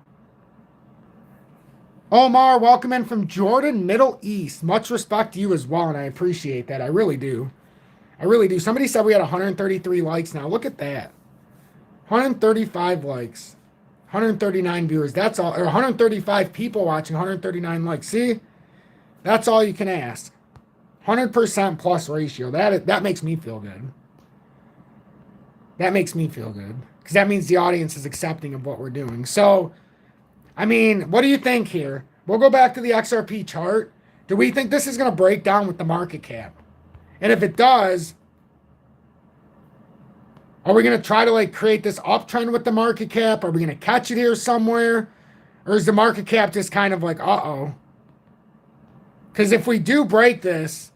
Omar, welcome in from Jordan, Middle East. Much respect to you as well, and I appreciate that. I really do. I really do. Somebody said we had 133 likes now. Look at that. 135 likes. 139 viewers. That's all. Or 135 people watching, 139 likes. See? That's all you can ask. 100% plus ratio. That makes me feel good. That makes me feel good. Because that means the audience is accepting of what we're doing. So, I mean, what do you think here? We'll go back to the XRP chart. Do we think this is going to break down with the market cap? And if it does, are we going to try to like create this uptrend with the market cap? Are we going to catch it here somewhere? Or is the market cap just kind of like, uh-oh? Because if we do break this,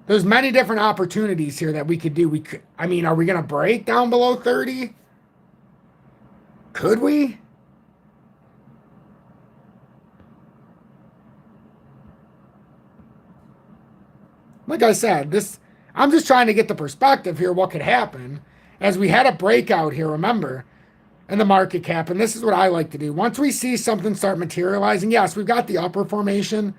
there's many different opportunities here that we could do. I mean, are we going to break down below 30? Could we? Like I said, I'm just trying to get the perspective here, what could happen. As we had a breakout here, remember, in the market cap, and this is what I like to do. Once we see something start materializing, yes, we've got the upper formation,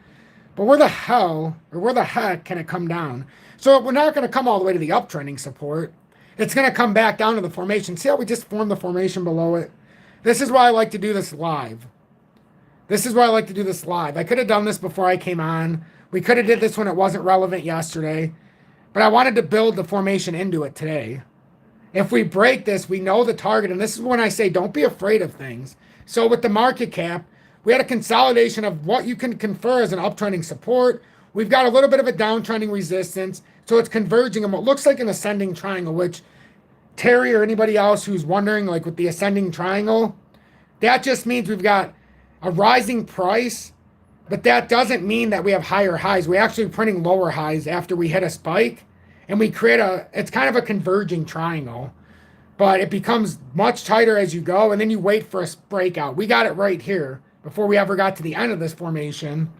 but where the heck can it come down? So we're not going to come all the way to the uptrending support. It's going to come back down to the formation. See how we just formed the formation below it? This is why I like to do this live. I could have done this before I came on. We could have did this when it wasn't relevant yesterday. But I wanted to build the formation into it today. If we break this, we know the target. And this is when I say don't be afraid of things. So with the market cap, we had a consolidation of what you can confer as an uptrending support. We've got a little bit of a downtrending resistance. So it's converging in what looks like an ascending triangle, which Terry or anybody else who's wondering, like with the ascending triangle, that just means we've got a rising price, but that doesn't mean that we have higher highs. We're actually printing lower highs after we hit a spike, and we create it's kind of a converging triangle, but it becomes much tighter as you go, and then you wait for a breakout. We got it right here before we ever got to the end of this formation.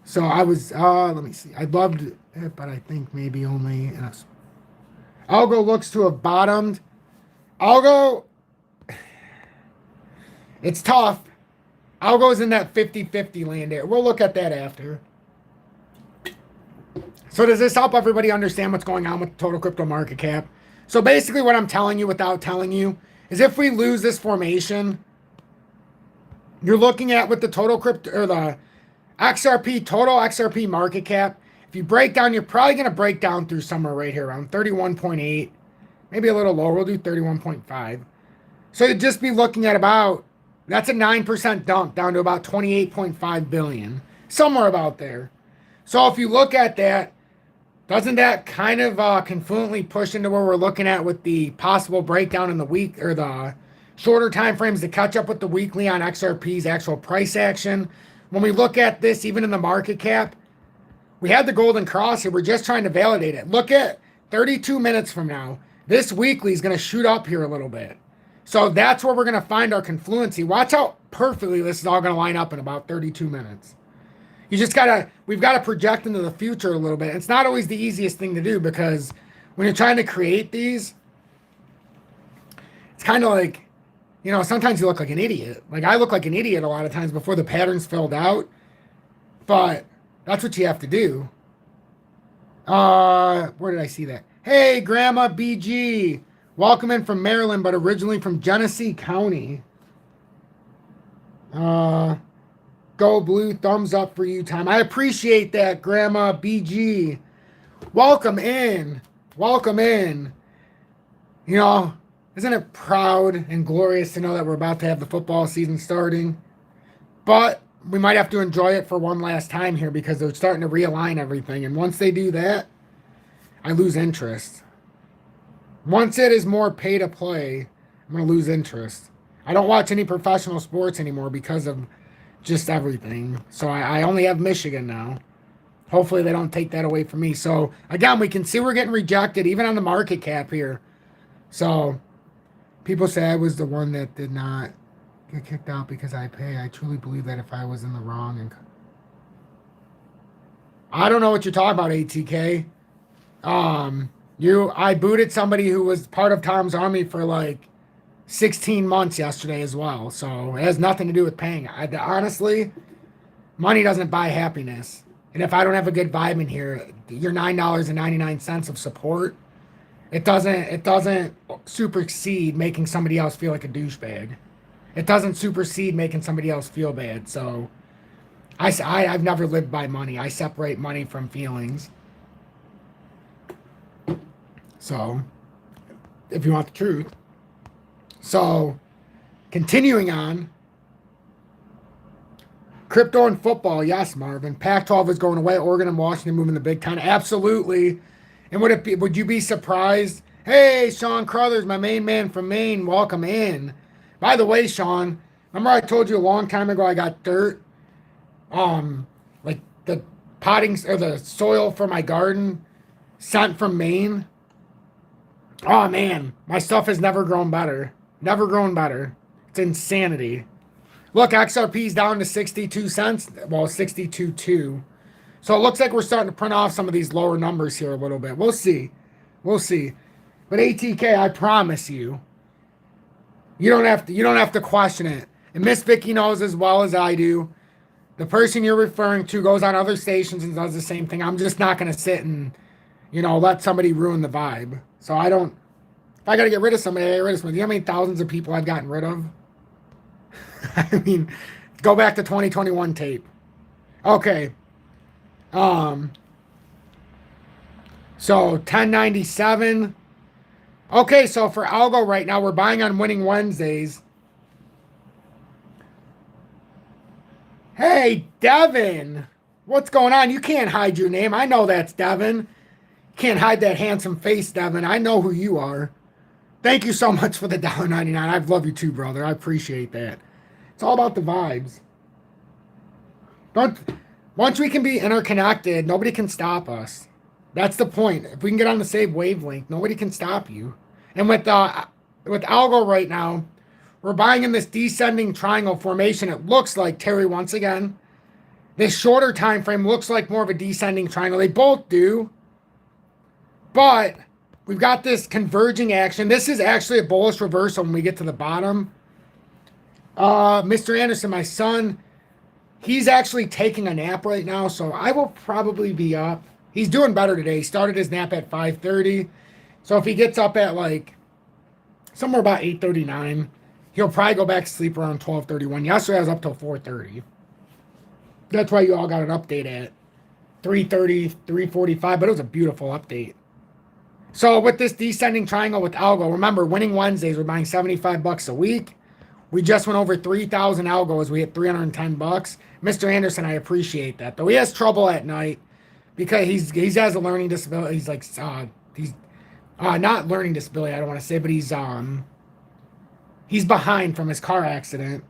So I was, let me see. I loved it, but I think maybe only Algo looks to have bottomed. Algo, it's tough. Algo's in that 50-50 land there. We'll look at that after. So does this help everybody understand what's going on with the total crypto market cap? So basically what I'm telling you without telling you is if we lose this formation, You're looking at with the total crypto or the XRP, total XRP market cap. If you break down, you're probably going to break down through somewhere right here around 31.8, maybe a little lower. We'll do 31.5. So you'd just be looking at about, that's a 9% dump down to about 28.5 billion, somewhere about there. So if you look at that, doesn't that kind of confluently push into where we're looking at with the possible breakdown in the week or the shorter time frames to catch up with the weekly on XRP's actual price action? When we look at this, even in the market cap, we had the golden cross here. We're just trying to validate it. Look at 32 minutes from now. This weekly is going to shoot up here a little bit. So that's where we're going to find our confluency. Watch how perfectly this is all going to line up in about 32 minutes. You just we've got to project into the future a little bit. It's not always the easiest thing to do because when you're trying to create these, it's kind of like, you know, sometimes you look like an idiot. Like I look like an idiot a lot of times before the pattern's filled out, but that's what you have to do. Where did I see that? Hey, Grandma BG. Welcome in from Maryland, but originally from Genesee County. Go blue, thumbs up for you, Tom. I appreciate that, Grandma BG. Welcome in. Welcome in. You know, isn't it proud and glorious to know that we're about to have the football season starting? But we might have to enjoy it for one last time here because they're starting to realign everything. And once they do that, I lose interest. Once it is more pay to play, I'm going to lose interest. I don't watch any professional sports anymore because of just everything. So I only have Michigan now. Hopefully they don't take that away from me. So again, we can see we're getting rejected even on the market cap here. So people say I was the one that did not get kicked out because I pay. I truly believe that if I was in the wrong. And I don't know what you're talking about, ATK. I booted somebody who was part of Tom's army for like 16 months yesterday as well. So it has nothing to do with paying. Honestly, money doesn't buy happiness. And if I don't have a good vibe in here, your $9.99 of support, it doesn't supersede making somebody else feel like a douchebag. It doesn't supersede making somebody else feel bad. So I've never lived by money. I separate money from feelings. So, if you want the truth. So, continuing on. Crypto and football, yes, Marvin. Pac-12 is going away. Oregon and Washington moving to Big Ten. Absolutely. And would you be surprised? Hey, Sean Crothers, my main man from Maine. Welcome in. By the way, Sean, remember I told you a long time ago I got dirt? Like the potting or the soil for my garden sent from Maine. Oh, man, my stuff has never grown better. Never grown better. It's insanity. Look, XRP's down to 62 cents. Well, 62.2. So it looks like we're starting to print off some of these lower numbers here a little bit. We'll see. We'll see. But ATK, I promise you, you don't have to question it. And Miss Vicky knows as well as I do. The person you're referring to goes on other stations and does the same thing. I'm just not going to sit and, let somebody ruin the vibe. So I don't, if I got to get rid of somebody, I get rid of somebody. Do you know how many thousands of people I've gotten rid of? I mean, go back to 2021 tape. Okay. So 1097. Okay, so for algo right now, we're buying on winning Wednesdays. Hey, Devin. What's going on? You can't hide your name. I know that's Devin. Can't hide that handsome face, Devin. I know who you are. Thank you so much for the $1.99. I love you too, brother. I appreciate that. It's all about the vibes. Once we can be interconnected, nobody can stop us. That's the point. If we can get on the same wavelength, nobody can stop you. And with algo right now, we're buying in this descending triangle formation. It looks like, Terry, once again, this shorter time frame looks like more of a descending triangle. They both do. But we've got this converging action. This is actually a bullish reversal when we get to the bottom. Mr. Anderson, my son, he's actually taking a nap right now, so I will probably be up. He's doing better today. He started his nap at 5:30. So if he gets up at like somewhere about 8:39, He'll probably go back to sleep around 12:31. Yesterday I was up till 4:30. That's why you all got an update at 3:30, 3:45, but it was a beautiful update. So with this descending triangle with algo, remember, winning Wednesdays, we're buying $75 a week. We just went over 3,000 algo as we hit $310. Mr. Anderson, I appreciate that. Though he has trouble at night because he has a learning disability. He's like he's not learning disability, I don't want to say, but he's behind from his car accident.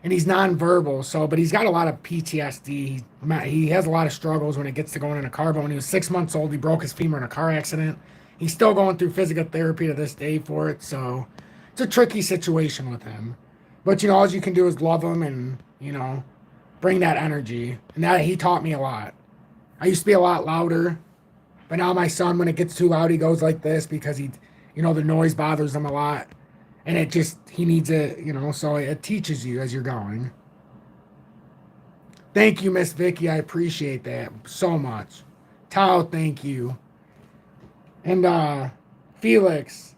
And he's nonverbal, so, but he's got a lot of PTSD. He has a lot of struggles when it gets to going in a car. But when he was 6 months old, he broke his femur in a car accident. He's still going through physical therapy to this day for it. So it's a tricky situation with him. But, all you can do is love him and, bring that energy. And that he taught me a lot. I used to be a lot louder. But now my son, when it gets too loud, he goes like this because the noise bothers him a lot. And he needs it, so it teaches you as you're going. Thank you, Miss Vicky. I appreciate that so much. Tao, thank you. And Felix,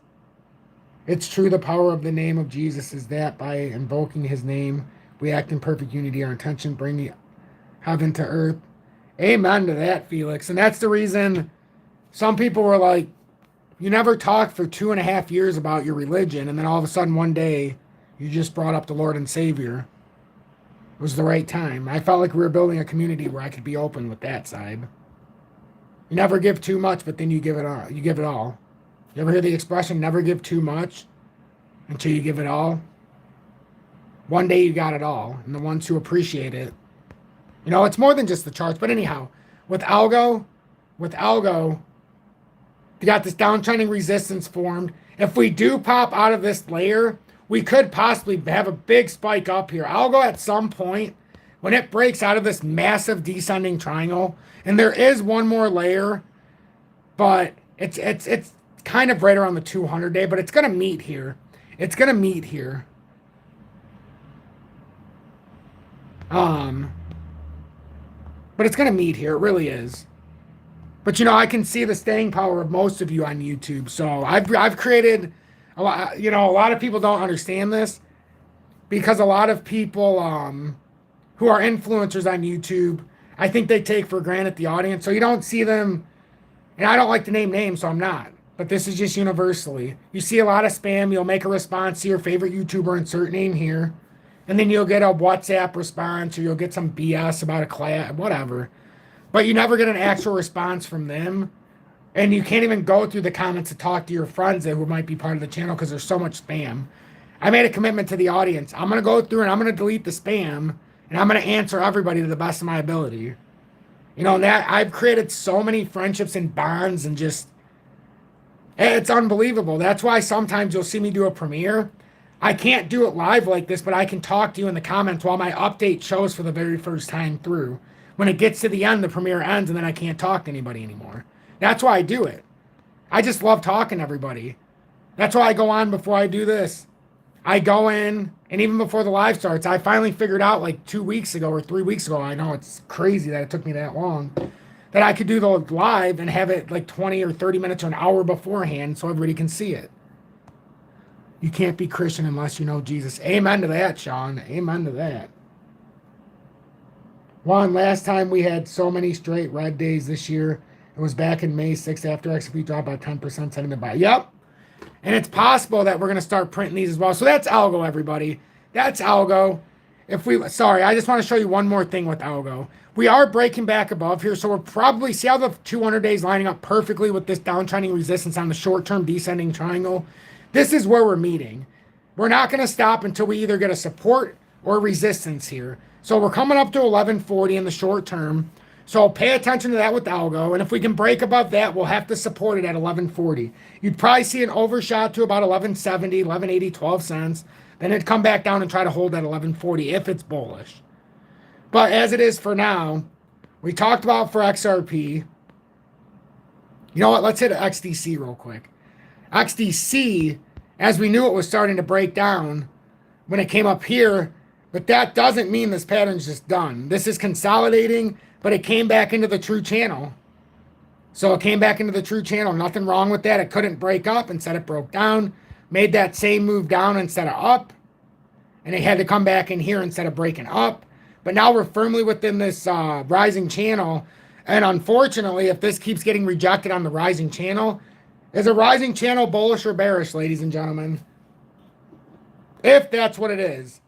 it's true, the power of the name of Jesus is that by invoking his name, we act in perfect unity. Our intention, bringing heaven to earth. Amen to that, Felix. And that's the reason some people were like, you never talked for 2.5 years about your religion, and then all of a sudden one day you just brought up the Lord and Savior. It was the right time. I felt like we were building a community where I could be open with that side. You never give too much, but then you give it all. You give it all. You ever hear the expression, never give too much until you give it all? One day you got it all, and the ones who appreciate it. It's more than just the charts, but anyhow, with algo, you got this downtrending resistance formed. If we do pop out of this layer, we could possibly have a big spike up here. Algo at some point, when it breaks out of this massive descending triangle, and there is one more layer, but it's kind of right around the 200 day, but it's going to meet here. It's going to meet here. But it's going to meet here. It really is. But I can see the staying power of most of you on YouTube. So I've created a lot. A lot of people don't understand this because a lot of people who are influencers on YouTube, I think they take for granted the audience. So you don't see them, and I don't like to name names, so I'm not. But this is just universally. You see a lot of spam. You'll make a response to your favorite YouTuber, insert name here, and then you'll get a WhatsApp response or you'll get some BS about a class, whatever. But you never get an actual response from them. And you can't even go through the comments to talk to your friends who might be part of the channel because there's so much spam. I made a commitment to the audience. I'm going to go through and I'm going to delete the spam. And I'm going to answer everybody to the best of my ability. That I've created so many friendships and bonds and just, it's unbelievable. That's why sometimes you'll see me do a premiere. I can't do it live like this, but I can talk to you in the comments while my update shows for the very first time through. When it gets to the end, the premiere ends, and then I can't talk to anybody anymore. That's why I do it. I just love talking to everybody. That's why I go on before I do this. I go in, and even before the live starts, I finally figured out like 2 weeks ago or 3 weeks ago, I know it's crazy that it took me that long, that I could do the live and have it like 20 or 30 minutes or an hour beforehand so everybody can see it. You can't be Christian unless you know Jesus. Amen to that, Sean. Amen to that. Juan, last time we had so many straight red days this year. It was back in May 6th after XP dropped by 10%, sentiment buy. Yep. And it's possible that we're going to start printing these as well. So that's algo, everybody. That's algo. Sorry, I just want to show you one more thing with algo. We are breaking back above here, so we're probably, see how the 200 days lining up perfectly with this downtrending resistance on the short-term descending triangle? This is where we're meeting. We're not going to stop until we either get a support or resistance here. So we're coming up to 1140 in the short term. So pay attention to that with algo. And if we can break above that, we'll have to support it at 1140. You'd probably see an overshot to about 1170, 1180, 12 cents. Then it'd come back down and try to hold at 1140 if it's bullish. But as it is for now, we talked about for XRP. You know what? Let's hit XDC real quick. XDC, as we knew it was starting to break down when it came up here, but that doesn't mean this pattern's just done. This is consolidating, but it came back into the true channel. So it came back into the true channel. Nothing wrong with that. It couldn't break up. Instead, it broke down. Made that same move down instead of up. and they had to come back in here instead of breaking up. But now we're firmly within this rising channel. And unfortunately, if this keeps getting rejected on the rising channel, is a rising channel bullish or bearish, ladies and gentlemen? If that's what it is.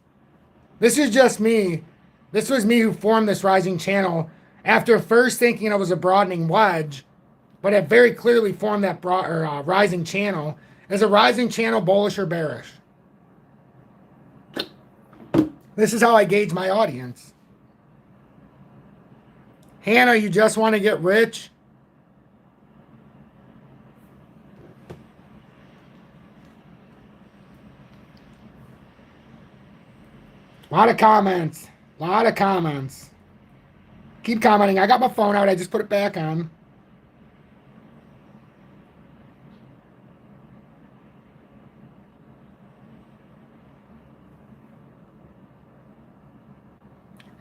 This is just me. This was me who formed this rising channel after first thinking it was a broadening wedge, but it very clearly formed that rising channel. Is a rising channel bullish or bearish? This is how I gauge my audience. Hannah, you just want to get rich? A lot of comments. A lot of comments. Keep commenting. I got my phone out. I just put it back on.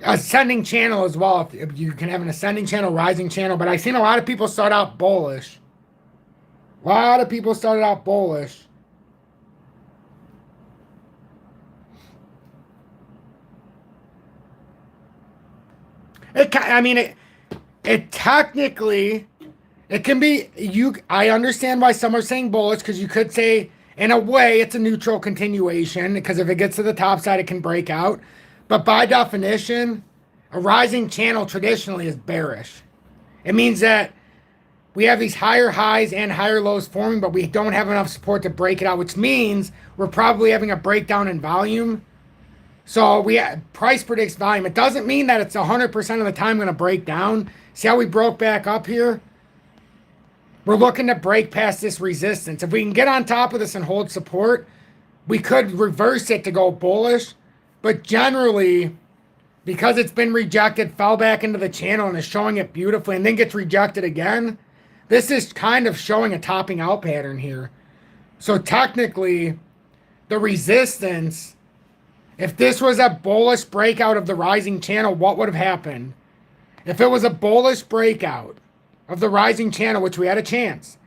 Ascending channel as well. If you can have an ascending channel, rising channel. But I've seen a lot of people start out bullish. A lot of people started out bullish. It technically, it can be, I understand why some are saying bullish, because you could say, in a way, it's a neutral continuation, because if it gets to the top side, it can break out. But by definition, a rising channel traditionally is bearish. It means that we have these higher highs and higher lows forming, but we don't have enough support to break it out, which means we're probably having a breakdown in volume. So price predicts volume. It doesn't mean that it's 100% of the time going to break down. See how we broke back up here? We're looking to break past this resistance. If we can get on top of this and hold support, we could reverse it to go bullish. But generally, because it's been rejected, fell back into the channel and is showing it beautifully and then gets rejected again, this is kind of showing a topping out pattern here. So technically, the resistance, if this was a bullish breakout of the rising channel, what would have happened? If it was a bullish breakout of the rising channel, which we had a chance,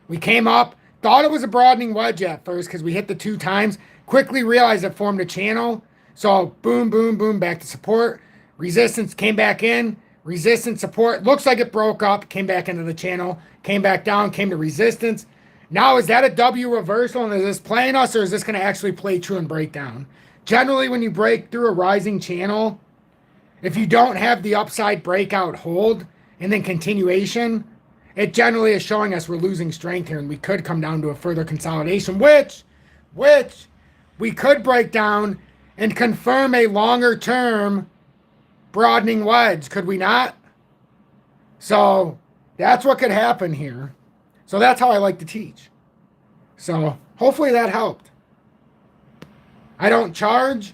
we came up, thought it was a broadening wedge at first because we hit the 2 times, quickly realized it formed a channel. So boom, boom, boom, back to support. Resistance came back in. Resistance, support. Looks like it broke up, came back into the channel, came back down, came to resistance. Now, is that a W reversal? And is this playing us, or is this going to actually play true and break down? Generally, when you break through a rising channel, if you don't have the upside breakout hold and then continuation, it generally is showing us we're losing strength here and we could come down to a further consolidation, which we could break down and confirm a longer term broadening wedge, could we not? So that's what could happen here. So that's how I like to teach. So hopefully that helped. I don't charge,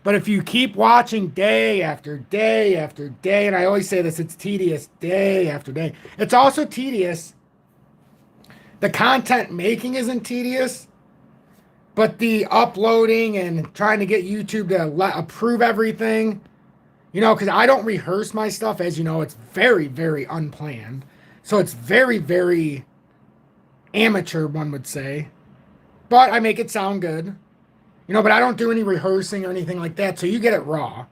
but if you keep watching day after day after day, and I always say this, it's tedious day after day. It's also tedious. The content making isn't tedious, but the uploading and trying to get YouTube to approve everything, you know, because I don't rehearse my stuff. As you know, it's very, very unplanned. So it's very, very amateur, one would say. But I make it sound good. You know, but I don't do any rehearsing or anything like that, so you get it raw.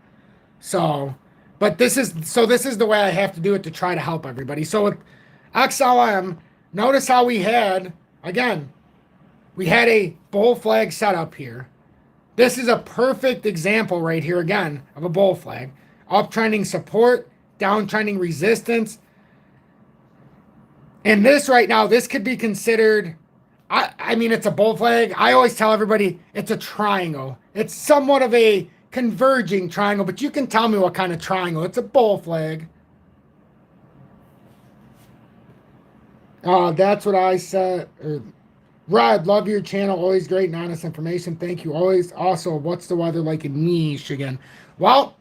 So, but this is the way I have to do it to try to help everybody. So with XLM, notice how we had a bull flag setup here. This is a perfect example right here again of a bull flag. Uptrending support, downtrending resistance. And this right now, this could be considered, I mean, it's a bull flag. I always tell everybody it's a triangle. It's somewhat of a converging triangle, but you can tell me what kind of triangle. It's a bull flag. That's what I said. Rod, love your channel. Always great and honest information. Thank you. Always. Also, what's the weather like in Michigan? Well,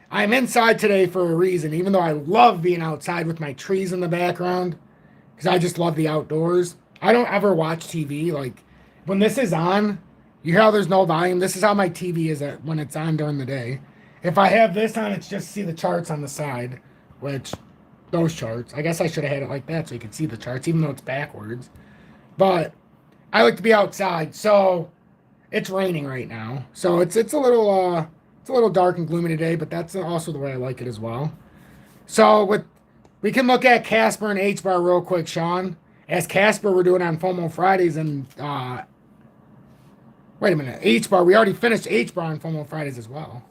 I'm inside today for a reason, even though I love being outside with my trees in the background, because I just love the outdoors. I don't ever watch TV. Like, when this is on, you hear how there's no volume? This is how my TV is when it's on during the day. If I have this on, it's just see the charts on the side, which, those charts. I guess I should have had it like that so you could see the charts, even though it's backwards. But I like to be outside. So It's raining right now, so it's a little dark and gloomy today, but that's also the way I like it as well. So we can look at Casper and H bar real quick, Sean. As Casper, we're doing on FOMO Fridays, and wait a minute, H bar. We already finished H bar on FOMO Fridays as well.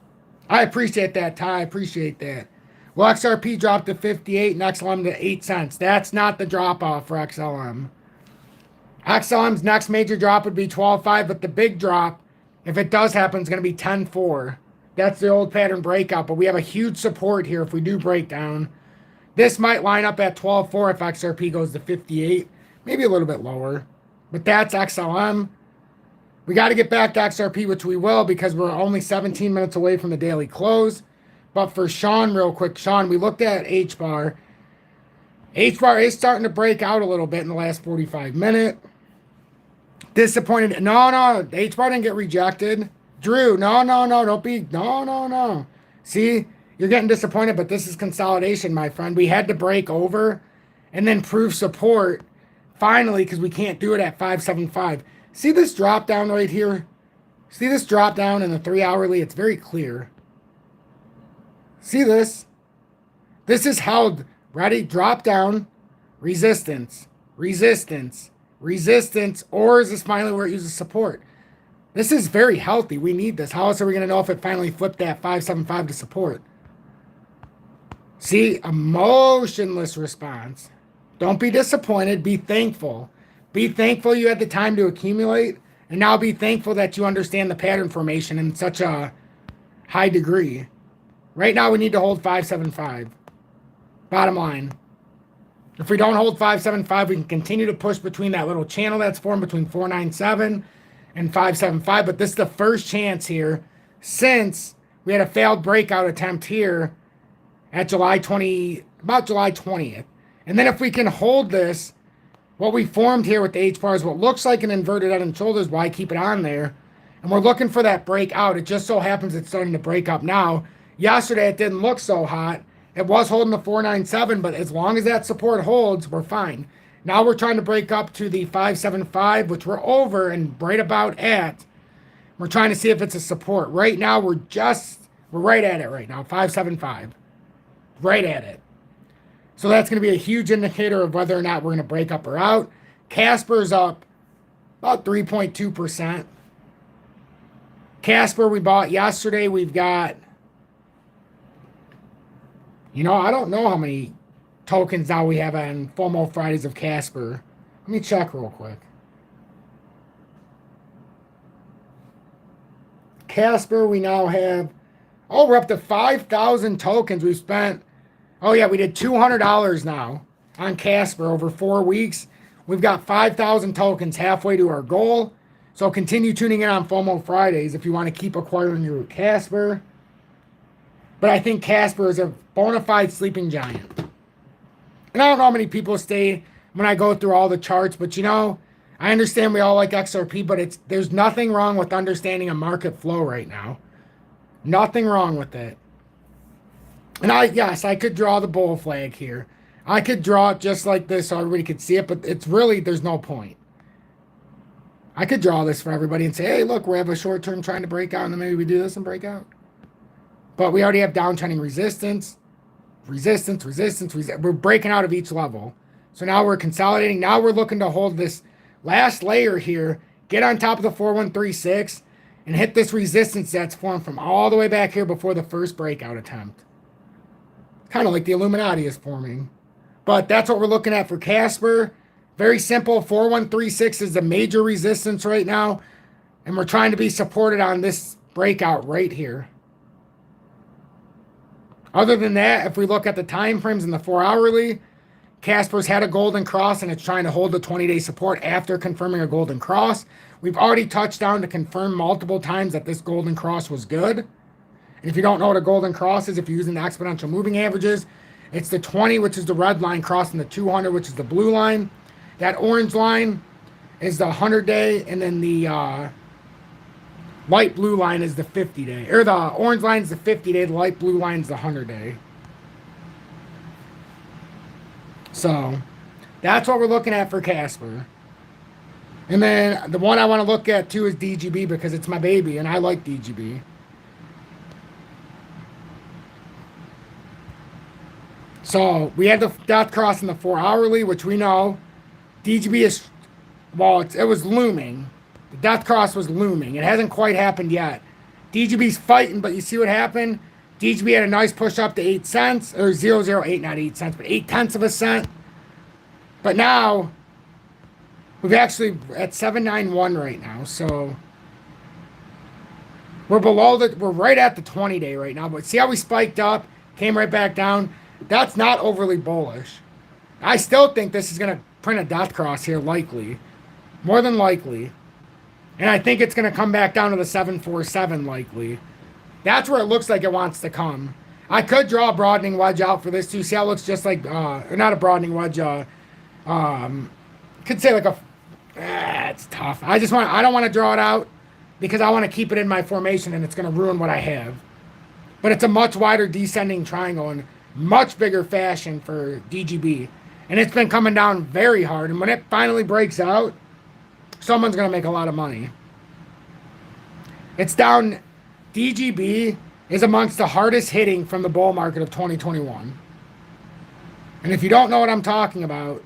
I appreciate that, Ty. I appreciate that. Well, XRP dropped to 58 and XLM to 8 cents. That's not the drop off for XLM. XLM's next major drop would be 12.5, but the big drop, if it does happen, is going to be 10.4. That's the old pattern breakout, but we have a huge support here if we do break down. This might line up at 12.4 if XRP goes to 58, maybe a little bit lower. But that's XLM. We got to get back to XRP, which we will because we're only 17 minutes away from the daily close. But for Sean, real quick, Sean, we looked at H bar. H bar is starting to break out a little bit in the last 45 minutes. Disappointed. No. H bar didn't get rejected. Drew, no. Don't be. No. See, you're getting disappointed, but this is consolidation, my friend. We had to break over and then prove support finally because we can't do it at 575. See this drop down right here? See this drop down in the 3 hourly? It's very clear. See this? This is held. Ready? Drop down. Resistance. Resistance. Resistance. Or is this finally where it uses support? This is very healthy. We need this. How else are we going to know if it finally flipped that 575 to support? See? A motionless response. Don't be disappointed. Be thankful. Be thankful you had the time to accumulate. And now be thankful that you understand the pattern formation in such a high degree. Right now, we need to hold 575. Bottom line. If we don't hold 575, we can continue to push between that little channel that's formed between 497 and 575. But this is the first chance here since we had a failed breakout attempt here at July 20th. And then if we can hold this, what we formed here with the H bar is what looks like an inverted head and shoulders. Why keep it on there? And we're looking for that breakout. It just so happens it's starting to break up now. Yesterday, it didn't look so hot. It was holding the 497, but as long as that support holds, we're fine. Now we're trying to break up to the 575, which we're over and right about at. We're trying to see if it's a support. Right now, we're right at it right now, 575. Right at it. So that's going to be a huge indicator of whether or not we're going to break up or out. Casper's up about 3.2%. Casper we bought yesterday. We've got... I don't know how many tokens now we have on FOMO Fridays of Casper. Let me check real quick. Casper, we now have... we're up to 5,000 tokens. We've spent... we did $200 now on Casper over 4 weeks. We've got 5,000 tokens halfway to our goal. So continue tuning in on FOMO Fridays if you want to keep acquiring your Casper. But I think Casper is a bona fide sleeping giant. And I don't know how many people stay when I go through all the charts, but I understand we all like XRP, but there's nothing wrong with understanding a market flow right now. Nothing wrong with it. And I could draw the bull flag here. I could draw it just like this so everybody could see it, but it's really, there's no point. I could draw this for everybody and say, hey, look, we have a short term trying to break out, and then maybe we do this and break out. But we already have downtrending resistance. We're breaking out of each level. So now we're consolidating. Now we're looking to hold this last layer here, get on top of the 4136, and hit this resistance that's formed from all the way back here before the first breakout attempt. Kind of like the Illuminati is forming. But that's what we're looking at for Casper. Very simple. 4136 is the major resistance right now. And we're trying to be supported on this breakout right here. Other than that, if we look at the time frames in the 4 hourly, Casper's had a golden cross and it's trying to hold the 20-day support after confirming a golden cross. We've already touched down to confirm multiple times that this golden cross was good. And if you don't know what a golden cross is, if you're using the exponential moving averages, it's the 20, which is the red line, crossing the 200, which is the blue line. That orange line is the 100-day, and then the light blue line is the 50-day. Or the orange line is the 50-day, the light blue line is the 100-day. So, that's what we're looking at for Casper. And then the one I want to look at too is DGB because it's my baby and I like DGB. So we had the death cross in the 4 hourly, which we know DGB is, well, it was looming. The death cross was looming. It hasn't quite happened yet. DGB's fighting, but you see what happened? DGB had a nice push up to 8 cents, or 0.008, not 8 cents, but 0.8 of a cent. But now we've actually at 791 right now, so we're we're right at the 20-day right now. But see how we spiked up, came right back down? That's not overly bullish. I still think this is going to print a death cross here, likely. More than likely. And I think it's going to come back down to the 747, likely. That's where it looks like it wants to come. I could draw a broadening wedge out for this too. See how it looks just like, or not a broadening wedge, could say like a, it's tough. I don't want to draw it out because I want to keep it in my formation and it's going to ruin what I have. But it's a much wider descending triangle in much bigger fashion for DGB. And it's been coming down very hard. And when it finally breaks out, someone's going to make a lot of money. It's down. DGB is amongst the hardest hitting from the bull market of 2021. And if you don't know what I'm talking about,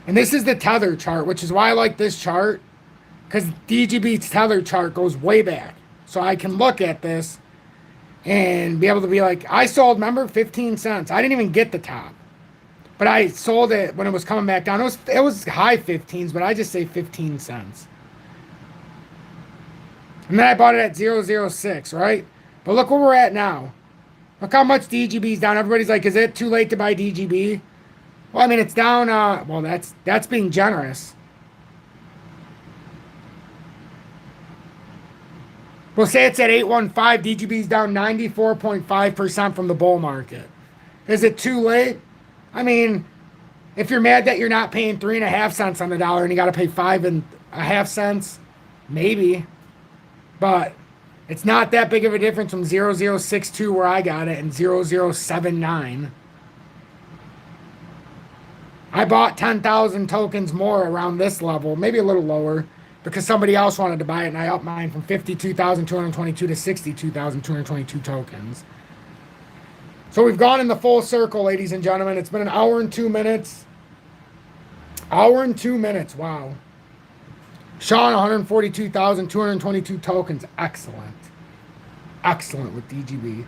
and this is the tether chart, which is why I like this chart, because DGB's tether chart goes way back. So I can look at this and be able to be like, I sold, remember, 15 cents. I didn't even get the top. But I sold it when it was coming back down. It was high 15s, but I just say 15 cents. And then I bought it at 0.06, right? But look where we're at now. Look how much DGB's down. Everybody's like, is it too late to buy DGB? Well, I mean, it's down. Well, that's being generous. We'll say it's at 815. DGB's down 94.5% from the bull market. Is it too late? I mean, if you're mad that you're not paying 3.5 cents on the dollar and you got to pay 5.5 cents, maybe. But it's not that big of a difference from 0.062 where I got it and 0.079. I bought 10,000 tokens more around this level, maybe a little lower, because somebody else wanted to buy it, and I upped mine from 52,222 to 62,222 tokens. So we've gone in the full circle, ladies and gentlemen. It's been an hour and 2 minutes. Hour and 2 minutes, wow. Sean, 142,222 tokens. Excellent. Excellent with DGB.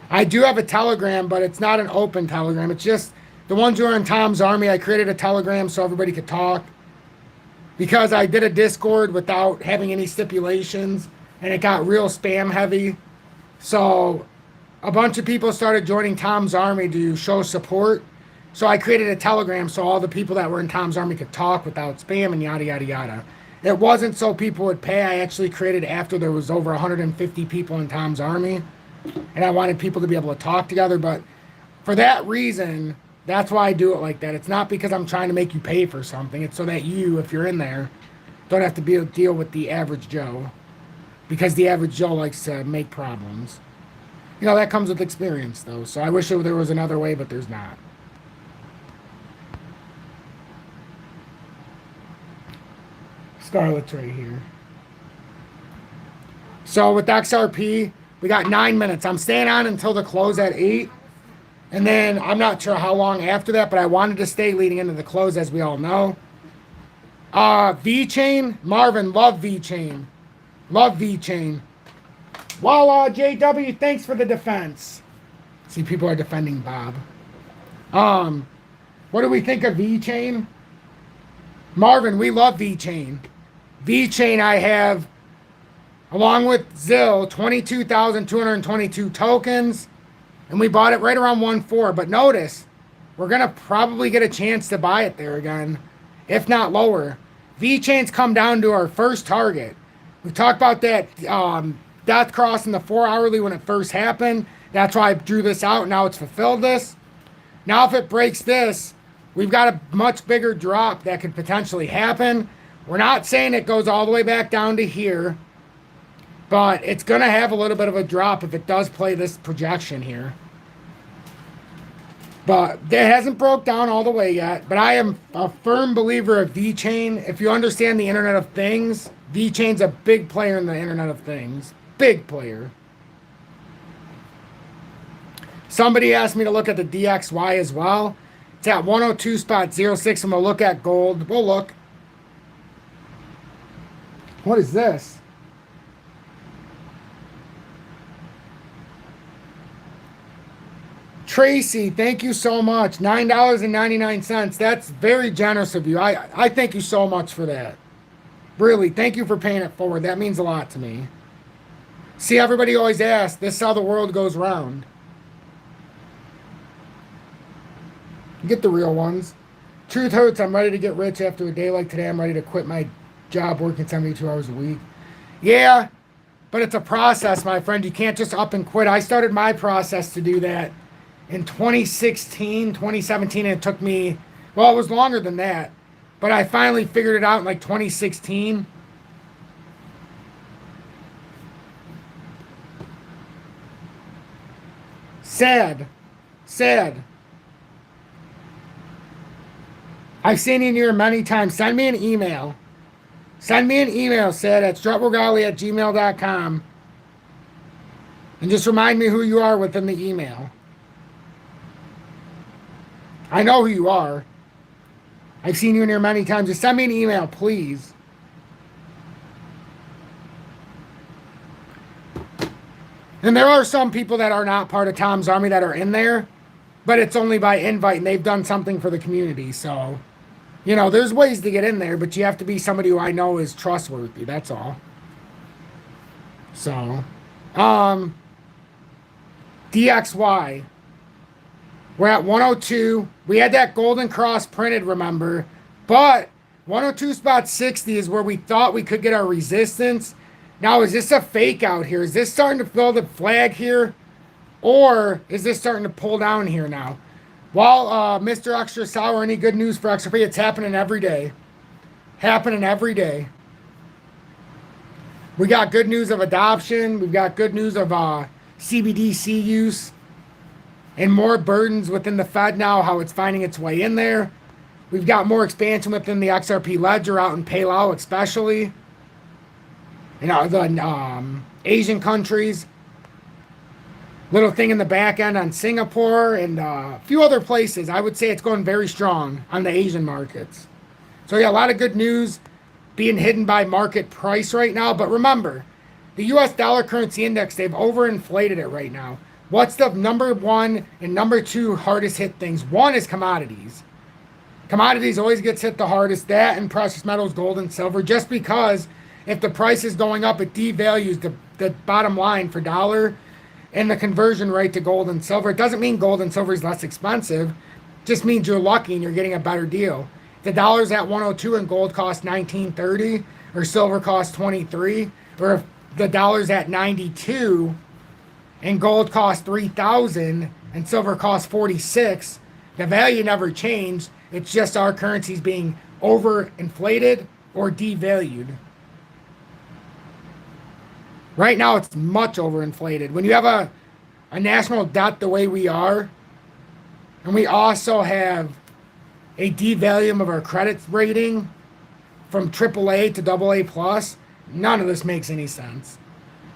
I do have a Telegram, but it's not an open Telegram. It's just the ones who are in Tom's Army. I created a Telegram so everybody could talk because I did a Discord without having any stipulations, and it got real spam heavy. So a bunch of people started joining Tom's Army to show support. So I created a Telegram so all the people that were in Tom's Army could talk without spam and yada, yada, yada. It wasn't so people would pay. I actually created it after there was over 150 people in Tom's Army. And I wanted people to be able to talk together. But for that reason, that's why I do it like that. It's not because I'm trying to make you pay for something. It's so that you, if you're in there, don't have to deal with the average Joe. Because the average Joe likes to make problems. You know, that comes with experience, though. So I wish there was another way, but there's not. Scarlet's right here. So with XRP, we got 9 minutes. I'm staying on until the close at 8. And then I'm not sure how long after that, but I wanted to stay leading into the close, as we all know. V-Chain. Marvin, love V-Chain. Love V-Chain. Well, JW, thanks for the defense. See, people are defending Bob. What do we think of V-Chain? Marvin, we love V-Chain. V-Chain I have, along with ZIL, 22,222 tokens. And we bought it right around 1.4. But notice, we're going to probably get a chance to buy it there again, if not lower. V-Chain's come down to our first target. We talked about that death cross in the 4 hourly when it first happened. That's why I drew this out. Now it's fulfilled this. Now if it breaks this, we've got a much bigger drop that could potentially happen. We're not saying it goes all the way back down to here, but it's going to have a little bit of a drop if it does play this projection here. But that hasn't broke down all the way yet. But I am a firm believer of VeChain. If you understand the Internet of Things, VeChain's a big player in the Internet of Things. Big player. Somebody asked me to look at the DXY as well. It's at 102.06, and we'll look at gold. We'll look. What is this? Tracy, thank you so much. $9.99. That's very generous of you. I thank you so much for that. Really, thank you for paying it forward. That means a lot to me. See, everybody always asks, this is how the world goes round. Get the real ones. Truth hurts. I'm ready to get rich after a day like today. I'm ready to quit my job working 72 hours a week. Yeah, but it's a process, my friend. You can't just up and quit. I started my process to do that in 2016, 2017, and it took me, well, it was longer than that, but I finally figured it out in like 2016. Sad. I've seen you in here many times. Send me an email. Sad, at strutregali@gmail.com. And just remind me who you are within the email. I know who you are. I've seen you in here many times. Just send me an email, please. And there are some people that are not part of Tom's Army that are in there, but it's only by invite, and they've done something for the community. So, you know, there's ways to get in there, but you have to be somebody who I know is trustworthy. That's all. So, DXY. We're at 102. We had that golden cross printed, remember? But 102.60 is where we thought we could get our resistance. Now, is this a fake out here? Is this starting to fill the flag here? Or is this starting to pull down here now? Well, Mr. Extra Sour, any good news for XRP? It's happening every day. Happening every day. We got good news of adoption. We've got good news of CBDC use. And more burdens within the Fed now, how it's finding its way in there. We've got more expansion within the XRP ledger out in Palau especially. You know, the Asian countries. Little thing in the back end on Singapore and a few other places. I would say it's going very strong on the Asian markets. So yeah, a lot of good news being hidden by market price right now. But remember, the US dollar currency index, they've overinflated it right now. What's the number one and number two hardest hit things? One is commodities. Commodities always gets hit the hardest. That and precious metals, gold and silver. Just because if the price is going up, it devalues the bottom line for dollar and the conversion rate to gold and silver. It doesn't mean gold and silver is less expensive. It just means you're lucky and you're getting a better deal. If the dollar's at 102 and gold costs 19.30 or silver costs 23, or if the dollar's at 92 and gold costs 3,000 and silver costs 46, the value never changed. It's just our currency's being overinflated or devalued. Right now, it's much overinflated. When you have a national debt the way we are, and we also have a devaluing of our credit rating from AAA to AA+, none of this makes any sense.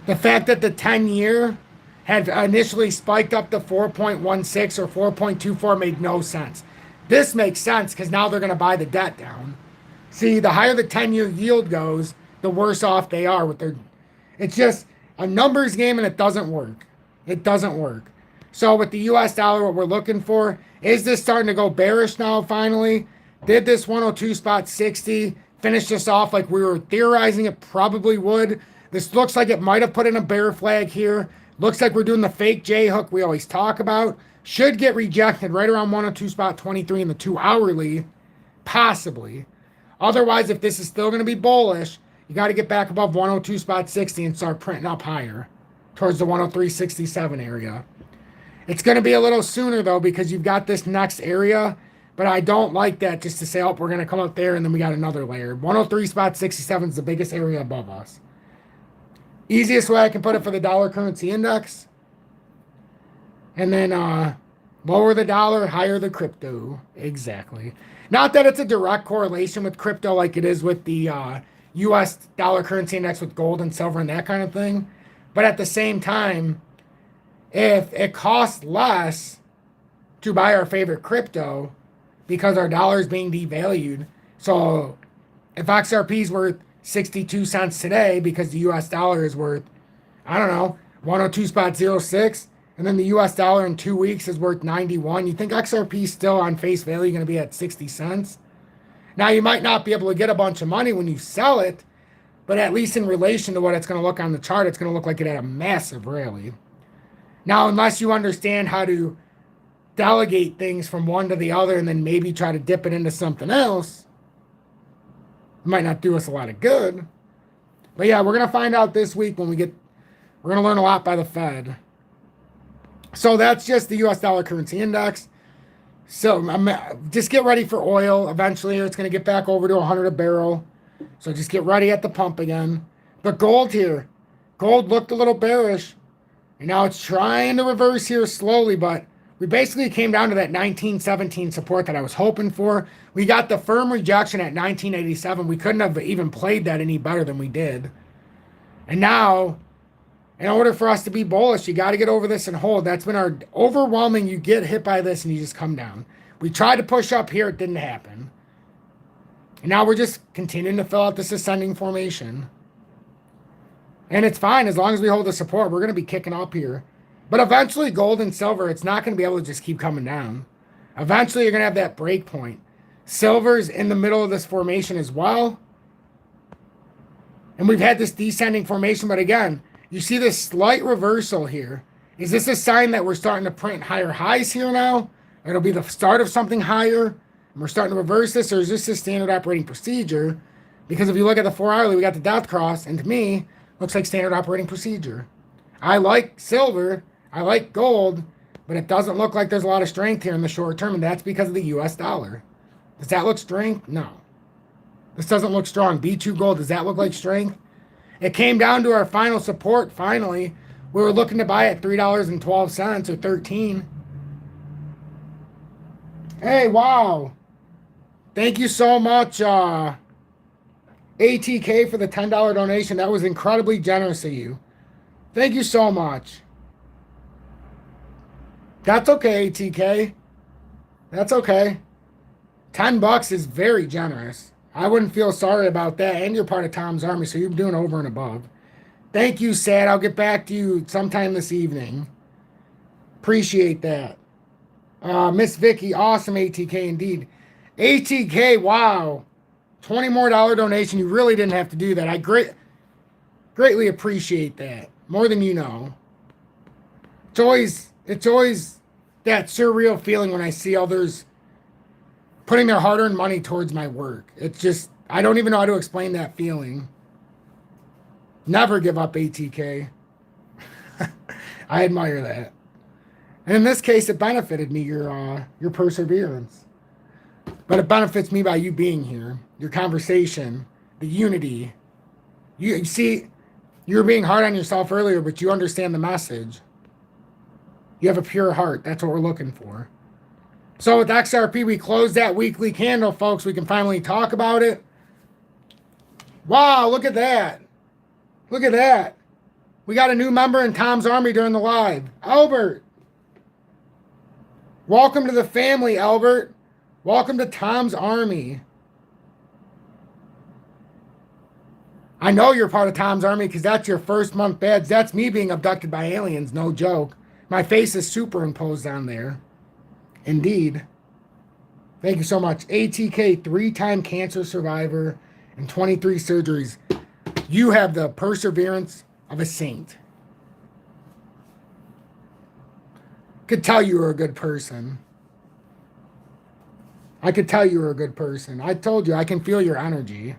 The fact that the 10-year had initially spiked up to 4.16 or 4.24 made no sense. This makes sense because now they're going to buy the debt down. See, the higher the 10-year yield goes, the worse off they are with their... It's just a numbers game, and it doesn't work. It doesn't work. So with the US dollar, what we're looking for, is this starting to go bearish now finally? Did this 102.60 finish this off like we were theorizing it probably would? This looks like it might have put in a bear flag here. Looks like we're doing the fake J hook we always talk about. Should get rejected right around 102.23 in the 2-hourly, possibly. Otherwise, if this is still going to be bullish, you got to get back above 102.60 and start printing up higher towards the 103.67 area. It's going to be a little sooner, though, because you've got this next area. But I don't like that just to say, oh, we're going to come up there and then we got another layer. 103.67 is the biggest area above us. Easiest way I can put it for the dollar currency index. And then Lower the dollar, higher the crypto. Exactly. Not that it's a direct correlation with crypto like it is with the US dollar currency index with gold and silver and that kind of thing. But at the same time, if it costs less to buy our favorite crypto because our dollar is being devalued, so if XRP is worth 62 cents today because the US dollar is worth, I don't know, 102.06, and then the US dollar in 2 weeks is worth 91, you think XRP is still on face value going to be at 60 cents? Now, you might not be able to get a bunch of money when you sell it, but at least in relation to what it's going to look on the chart, it's going to look like it had a massive rally. Now, unless you understand how to delegate things from one to the other and then maybe try to dip it into something else, it might not do us a lot of good. But yeah, we're going to find out this week when we're going to learn a lot by the Fed. So that's just the US dollar currency index. So just get ready for oil. Eventually, it's going to get back over to 100 a barrel. So just get ready at the pump again. But gold here. Gold looked a little bearish. And now it's trying to reverse here slowly, but we basically came down to that 1917 support that I was hoping for. We got the firm rejection at 1987. We couldn't have even played that any better than we did. And now, in order for us to be bullish, you got to get over this and hold. That's been our overwhelming. You get hit by this and you just come down. We tried to push up here. It didn't happen. And now we're just continuing to fill out this ascending formation. And it's fine as long as we hold the support. We're going to be kicking up here. But eventually, gold and silver, it's not going to be able to just keep coming down. Eventually, you're going to have that break point. Silver's in the middle of this formation as well. And we've had this descending formation. But again, you see this slight reversal here. Is this a sign that we're starting to print higher highs here now? It'll be the start of something higher. And we're starting to reverse this. Or is this a standard operating procedure? Because if you look at the 4-hourly, we got the death cross. And to me, looks like standard operating procedure. I like silver. I like gold. But it doesn't look like there's a lot of strength here in the short term. And that's because of the US dollar. Does that look strength? No. This doesn't look strong. B2 gold, does that look like strength? It came down to our final support finally. We were looking to buy at $3.12 or 13. Hey, wow. Thank you so much, ATK, for the $10 donation. That was incredibly generous of you. Thank you so much. That's okay, ATK. That's okay. $10 is very generous. I wouldn't feel sorry about that. And you're part of Tom's Army, so you're doing over and above. Thank you, Sad. I'll get back to you sometime this evening. Appreciate that. Miss Vicky, awesome ATK indeed. ATK, wow. $20 more donation. You really didn't have to do that. I greatly appreciate that. More than you know. It's always that surreal feeling when I see others putting their hard-earned money towards my work. It's just, I don't even know how to explain that feeling. Never give up, ATK. I admire that. And in this case, it benefited me, your perseverance. But it benefits me by you being here, your conversation, the unity. You see, you were being hard on yourself earlier, but you understand the message. You have a pure heart. That's what we're looking for. So with XRP, we closed that weekly candle, folks. We can finally talk about it. Wow, look at that. Look at that. We got a new member in Tom's Army during the live. Albert. Welcome to the family, Albert. Welcome to Tom's Army. I know you're part of Tom's Army because that's your first month badge. That's me being abducted by aliens, no joke. My face is superimposed on there. Indeed. Thank you so much. ATK, 3-time cancer survivor and 23 surgeries. You have the perseverance of a saint. Could tell you were a good person. I could tell you were a good person. I told you, I can feel your energy.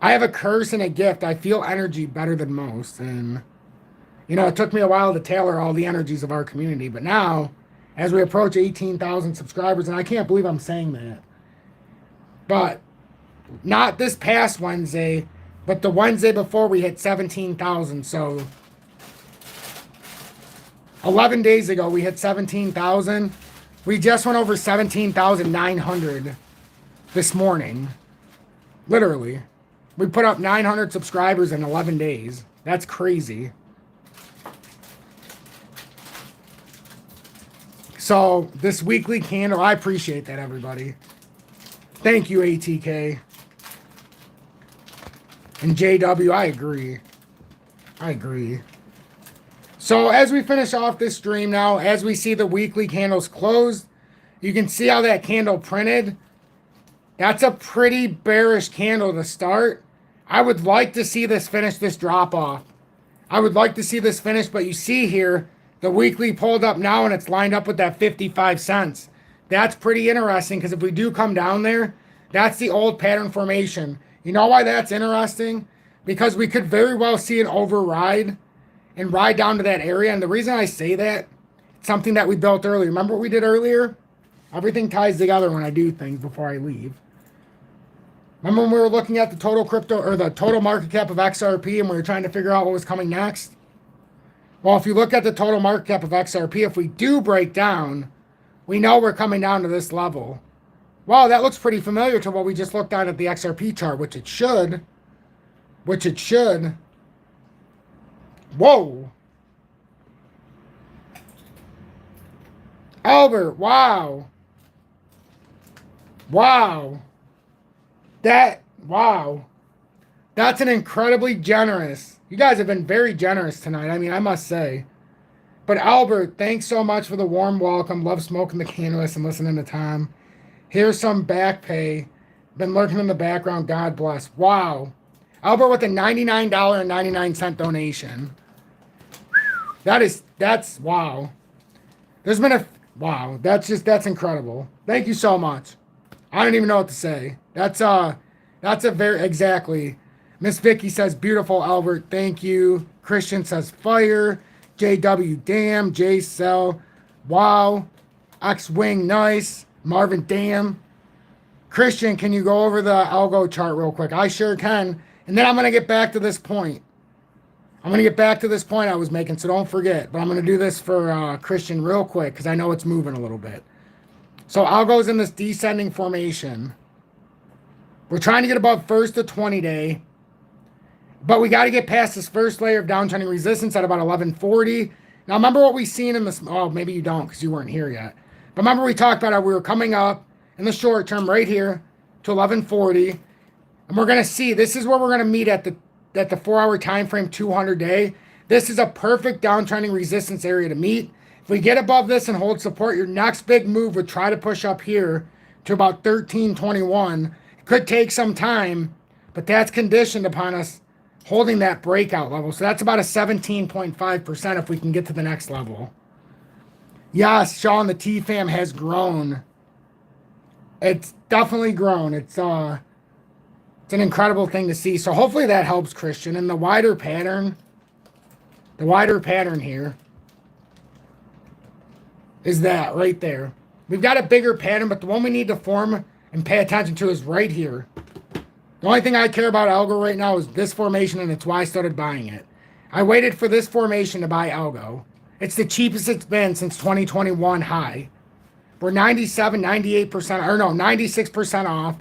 I have a curse and a gift. I feel energy better than most. And, you know, it took me a while to tailor all the energies of our community. But now, as we approach 18,000 subscribers, and I can't believe I'm saying that. But not this past Wednesday, but the Wednesday before we hit 17,000. So 11 days ago, we hit 17,000. We just went over 17,900 this morning. Literally. We put up 900 subscribers in 11 days. That's crazy. So, this weekly candle, I appreciate that, everybody. Thank you, ATK. And JW, I agree. I agree. So, as we finish off this stream now, as we see the weekly candles closed, you can see how that candle printed. That's a pretty bearish candle to start. I would like to see this finish this drop off. I would like to see this finish, but you see here, the weekly pulled up now and it's lined up with that 55 cents. That's pretty interesting because if we do come down there, that's the old pattern formation. You know why that's interesting? Because we could very well see an override and ride down to that area. And the reason I say that, it's something that we built earlier. Remember what we did earlier? Everything ties together when I do things before I leave. Remember when we were looking at the total crypto or the total market cap of XRP and we were trying to figure out what was coming next? Well, if you look at the total market cap of XRP, if we do break down, we know we're coming down to this level. Wow, that looks pretty familiar to what we just looked at the XRP chart, which it should. Whoa. Albert, wow. Wow. Wow. That's an incredibly generous. You guys have been very generous tonight. I mean, I must say. But Albert, thanks so much for the warm welcome. Love smoking the cannabis and listening to Tom. Here's some back pay. Been lurking in the background. God bless. Wow. Albert with a $99.99 donation. That's wow. There's been wow. That's incredible. Thank you so much. I don't even know what to say. That's a very, exactly. Miss Vicky says, beautiful, Albert. Thank you. Christian says, fire. JW, damn. J Cell, wow. X-Wing, nice. Marvin, damn. Christian, can you go over the algo chart real quick? I sure can. And then I'm going to get back to this point. I was making, so don't forget. But I'm going to do this for Christian real quick because I know it's moving a little bit. So algo's in this descending formation. We're trying to get above first to 20-day. But we got to get past this first layer of downtrending resistance at about 1140. Now, remember what we seen in this... Oh, maybe you don't because you weren't here yet. But remember we talked about how we were coming up in the short term right here to 1140. And we're going to see... This is where we're going to meet at the 4-hour time frame, 200-day. This is a perfect downtrending resistance area to meet. If we get above this and hold support, your next big move would try to push up here to about 1321. It could take some time, but that's conditioned upon us holding that breakout level. So that's about a 17.5% if we can get to the next level. Yes, Sean, the TFAM has grown. It's definitely grown. It's an incredible thing to see. So hopefully that helps, Christian. And the wider pattern here is that right there. We've got a bigger pattern, but the one we need to form and pay attention to is right here. The only thing I care about algo right now is this formation, and it's why I started buying it. I waited for this formation to buy algo. It's the cheapest it's been since 2021 high. We're 97, 98%, or no, 96% off.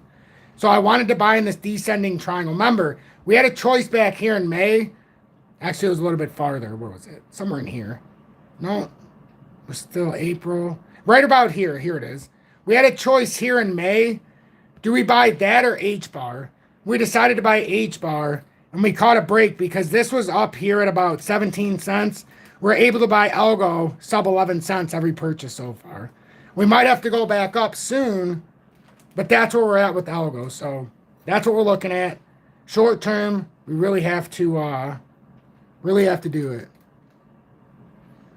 So I wanted to buy in this descending triangle. Remember, we had a choice back here in May. Actually, it was a little bit farther. Where was it? Somewhere in here. No, we're still April. Right about here. Here it is. We had a choice here in May. Do we buy that or H-bar? We decided to buy H-bar, and we caught a break because this was up here at about 17 cents. We're able to buy algo sub 11 cents every purchase so far. We might have to go back up soon, but that's where we're at with algo. So that's what we're looking at. Short term, we really have to do it.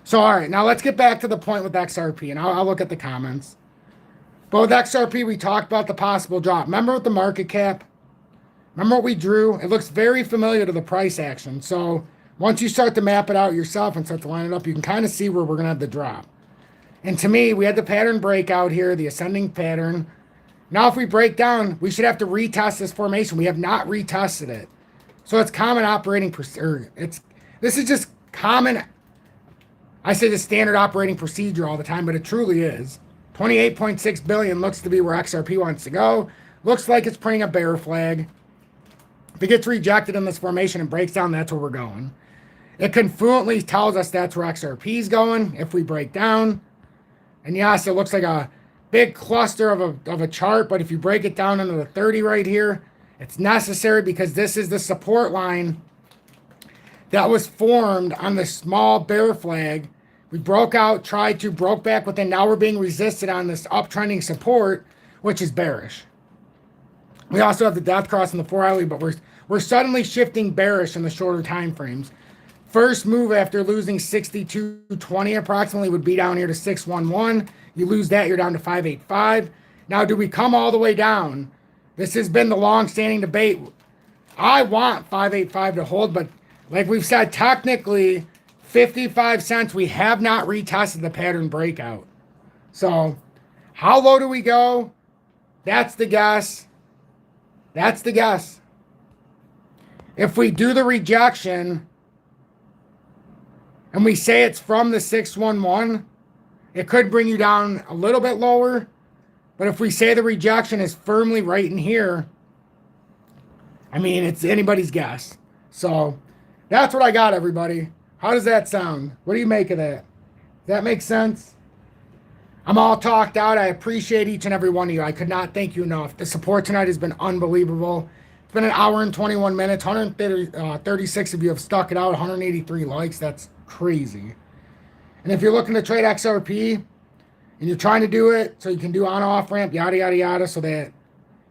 So, all right, now let's get back to the point with XRP, and I'll look at the comments. But with XRP, we talked about the possible drop. Remember with the market cap? Remember what we drew? It looks very familiar to the price action. So once you start to map it out yourself and start to line it up, you can kind of see where we're going to have the drop. And to me, we had the pattern breakout here, the ascending pattern. Now if we break down, we should have to retest this formation. We have not retested it. So it's common operating procedure. This is just common I say the standard operating procedure all the time, but it truly is. 28.6 billion looks to be where XRP wants to go. Looks like it's printing a bear flag. If it gets rejected in this formation and breaks down, that's where we're going. It confluently tells us that's where XRP is going if we break down. And yes, it looks like a big cluster of a chart, but if you break it down into the 30 right here, it's necessary because this is the support line that was formed on the small bear flag. We broke out, broke back within. Now we're being resisted on this uptrending support, which is bearish. We also have the death cross in the 4-hourly, but we're suddenly shifting bearish in the shorter time frames. First move after losing 62.20 approximately would be down here to 611. You lose that, you're down to 585. Now, do we come all the way down? This has been the long-standing debate. I want 585 to hold, but like we've said, technically, 55 cents, we have not retested the pattern breakout. So, how low do we go? That's the guess. That's the guess. If we do the rejection and we say it's from the 611, it could bring you down a little bit lower. But if we say the rejection is firmly right in here, I mean, it's anybody's guess. So that's what I got, everybody. How does that sound? What do you make of that? Does that make sense? I'm all talked out. I appreciate each and every one of you. I could not thank you enough. The support tonight has been unbelievable. It's been an hour and 21 minutes. 136 of you have stuck it out. 183 likes. That's crazy. And if you're looking to trade XRP and you're trying to do it so you can do on-off ramp, yada, yada, yada, so that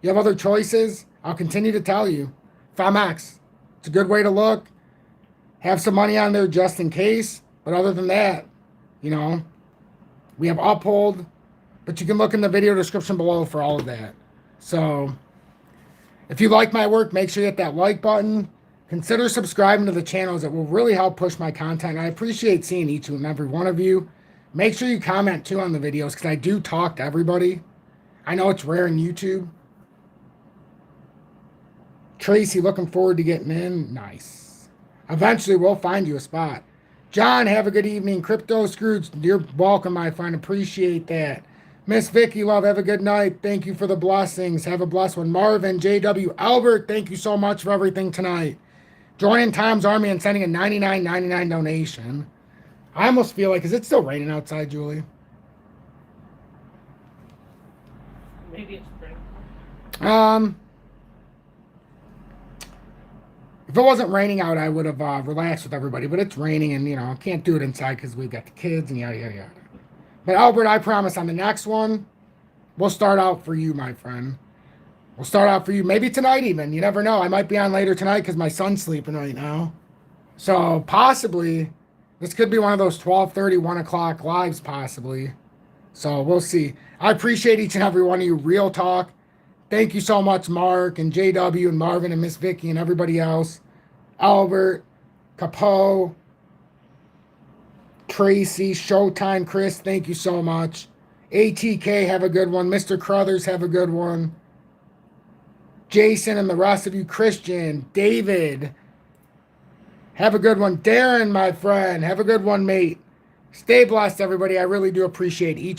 you have other choices, I'll continue to tell you. FAMX. It's a good way to look. Have some money on there just in case. But other than that, you know, we have Uphold, but you can look in the video description below for all of that. So, if you like my work, make sure you hit that like button. Consider subscribing to the channels. It will really help push my content. I appreciate seeing each and every one of you. Make sure you comment, too, on the videos, because I do talk to everybody. I know it's rare in YouTube. Tracy, looking forward to getting in. Nice. Eventually, we'll find you a spot. John, have a good evening. Crypto Scrooge, you're welcome, my friend. Appreciate that. Miss Vicky, love, have a good night. Thank you for the blessings. Have a blessed one. Marvin, JW, Albert, thank you so much for everything tonight. Joining Tom's Army and sending a $99.99 donation. I almost feel like, is it still raining outside, Julie? Maybe it's spring. If it wasn't raining out, I would have relaxed with everybody. But it's raining, and, you know, I can't do it inside because we've got the kids and yada, yada, yada. But, Albert, I promise on the next one, we'll start out for you, my friend. We'll start out for you. Maybe tonight even. You never know. I might be on later tonight because my son's sleeping right now. So, possibly, this could be one of those 12:30, 1 o'clock lives, possibly. So, we'll see. I appreciate each and every one of you. Real talk. Thank you so much, Mark and JW and Marvin and Miss Vicky and everybody else. Albert, Capo, Tracy, Showtime, Chris, thank you so much. ATK, have a good one. Mr. Crothers, have a good one. Jason and the rest of you, Christian, David, have a good one. Darren, my friend, have a good one, mate. Stay blessed, everybody. I really do appreciate each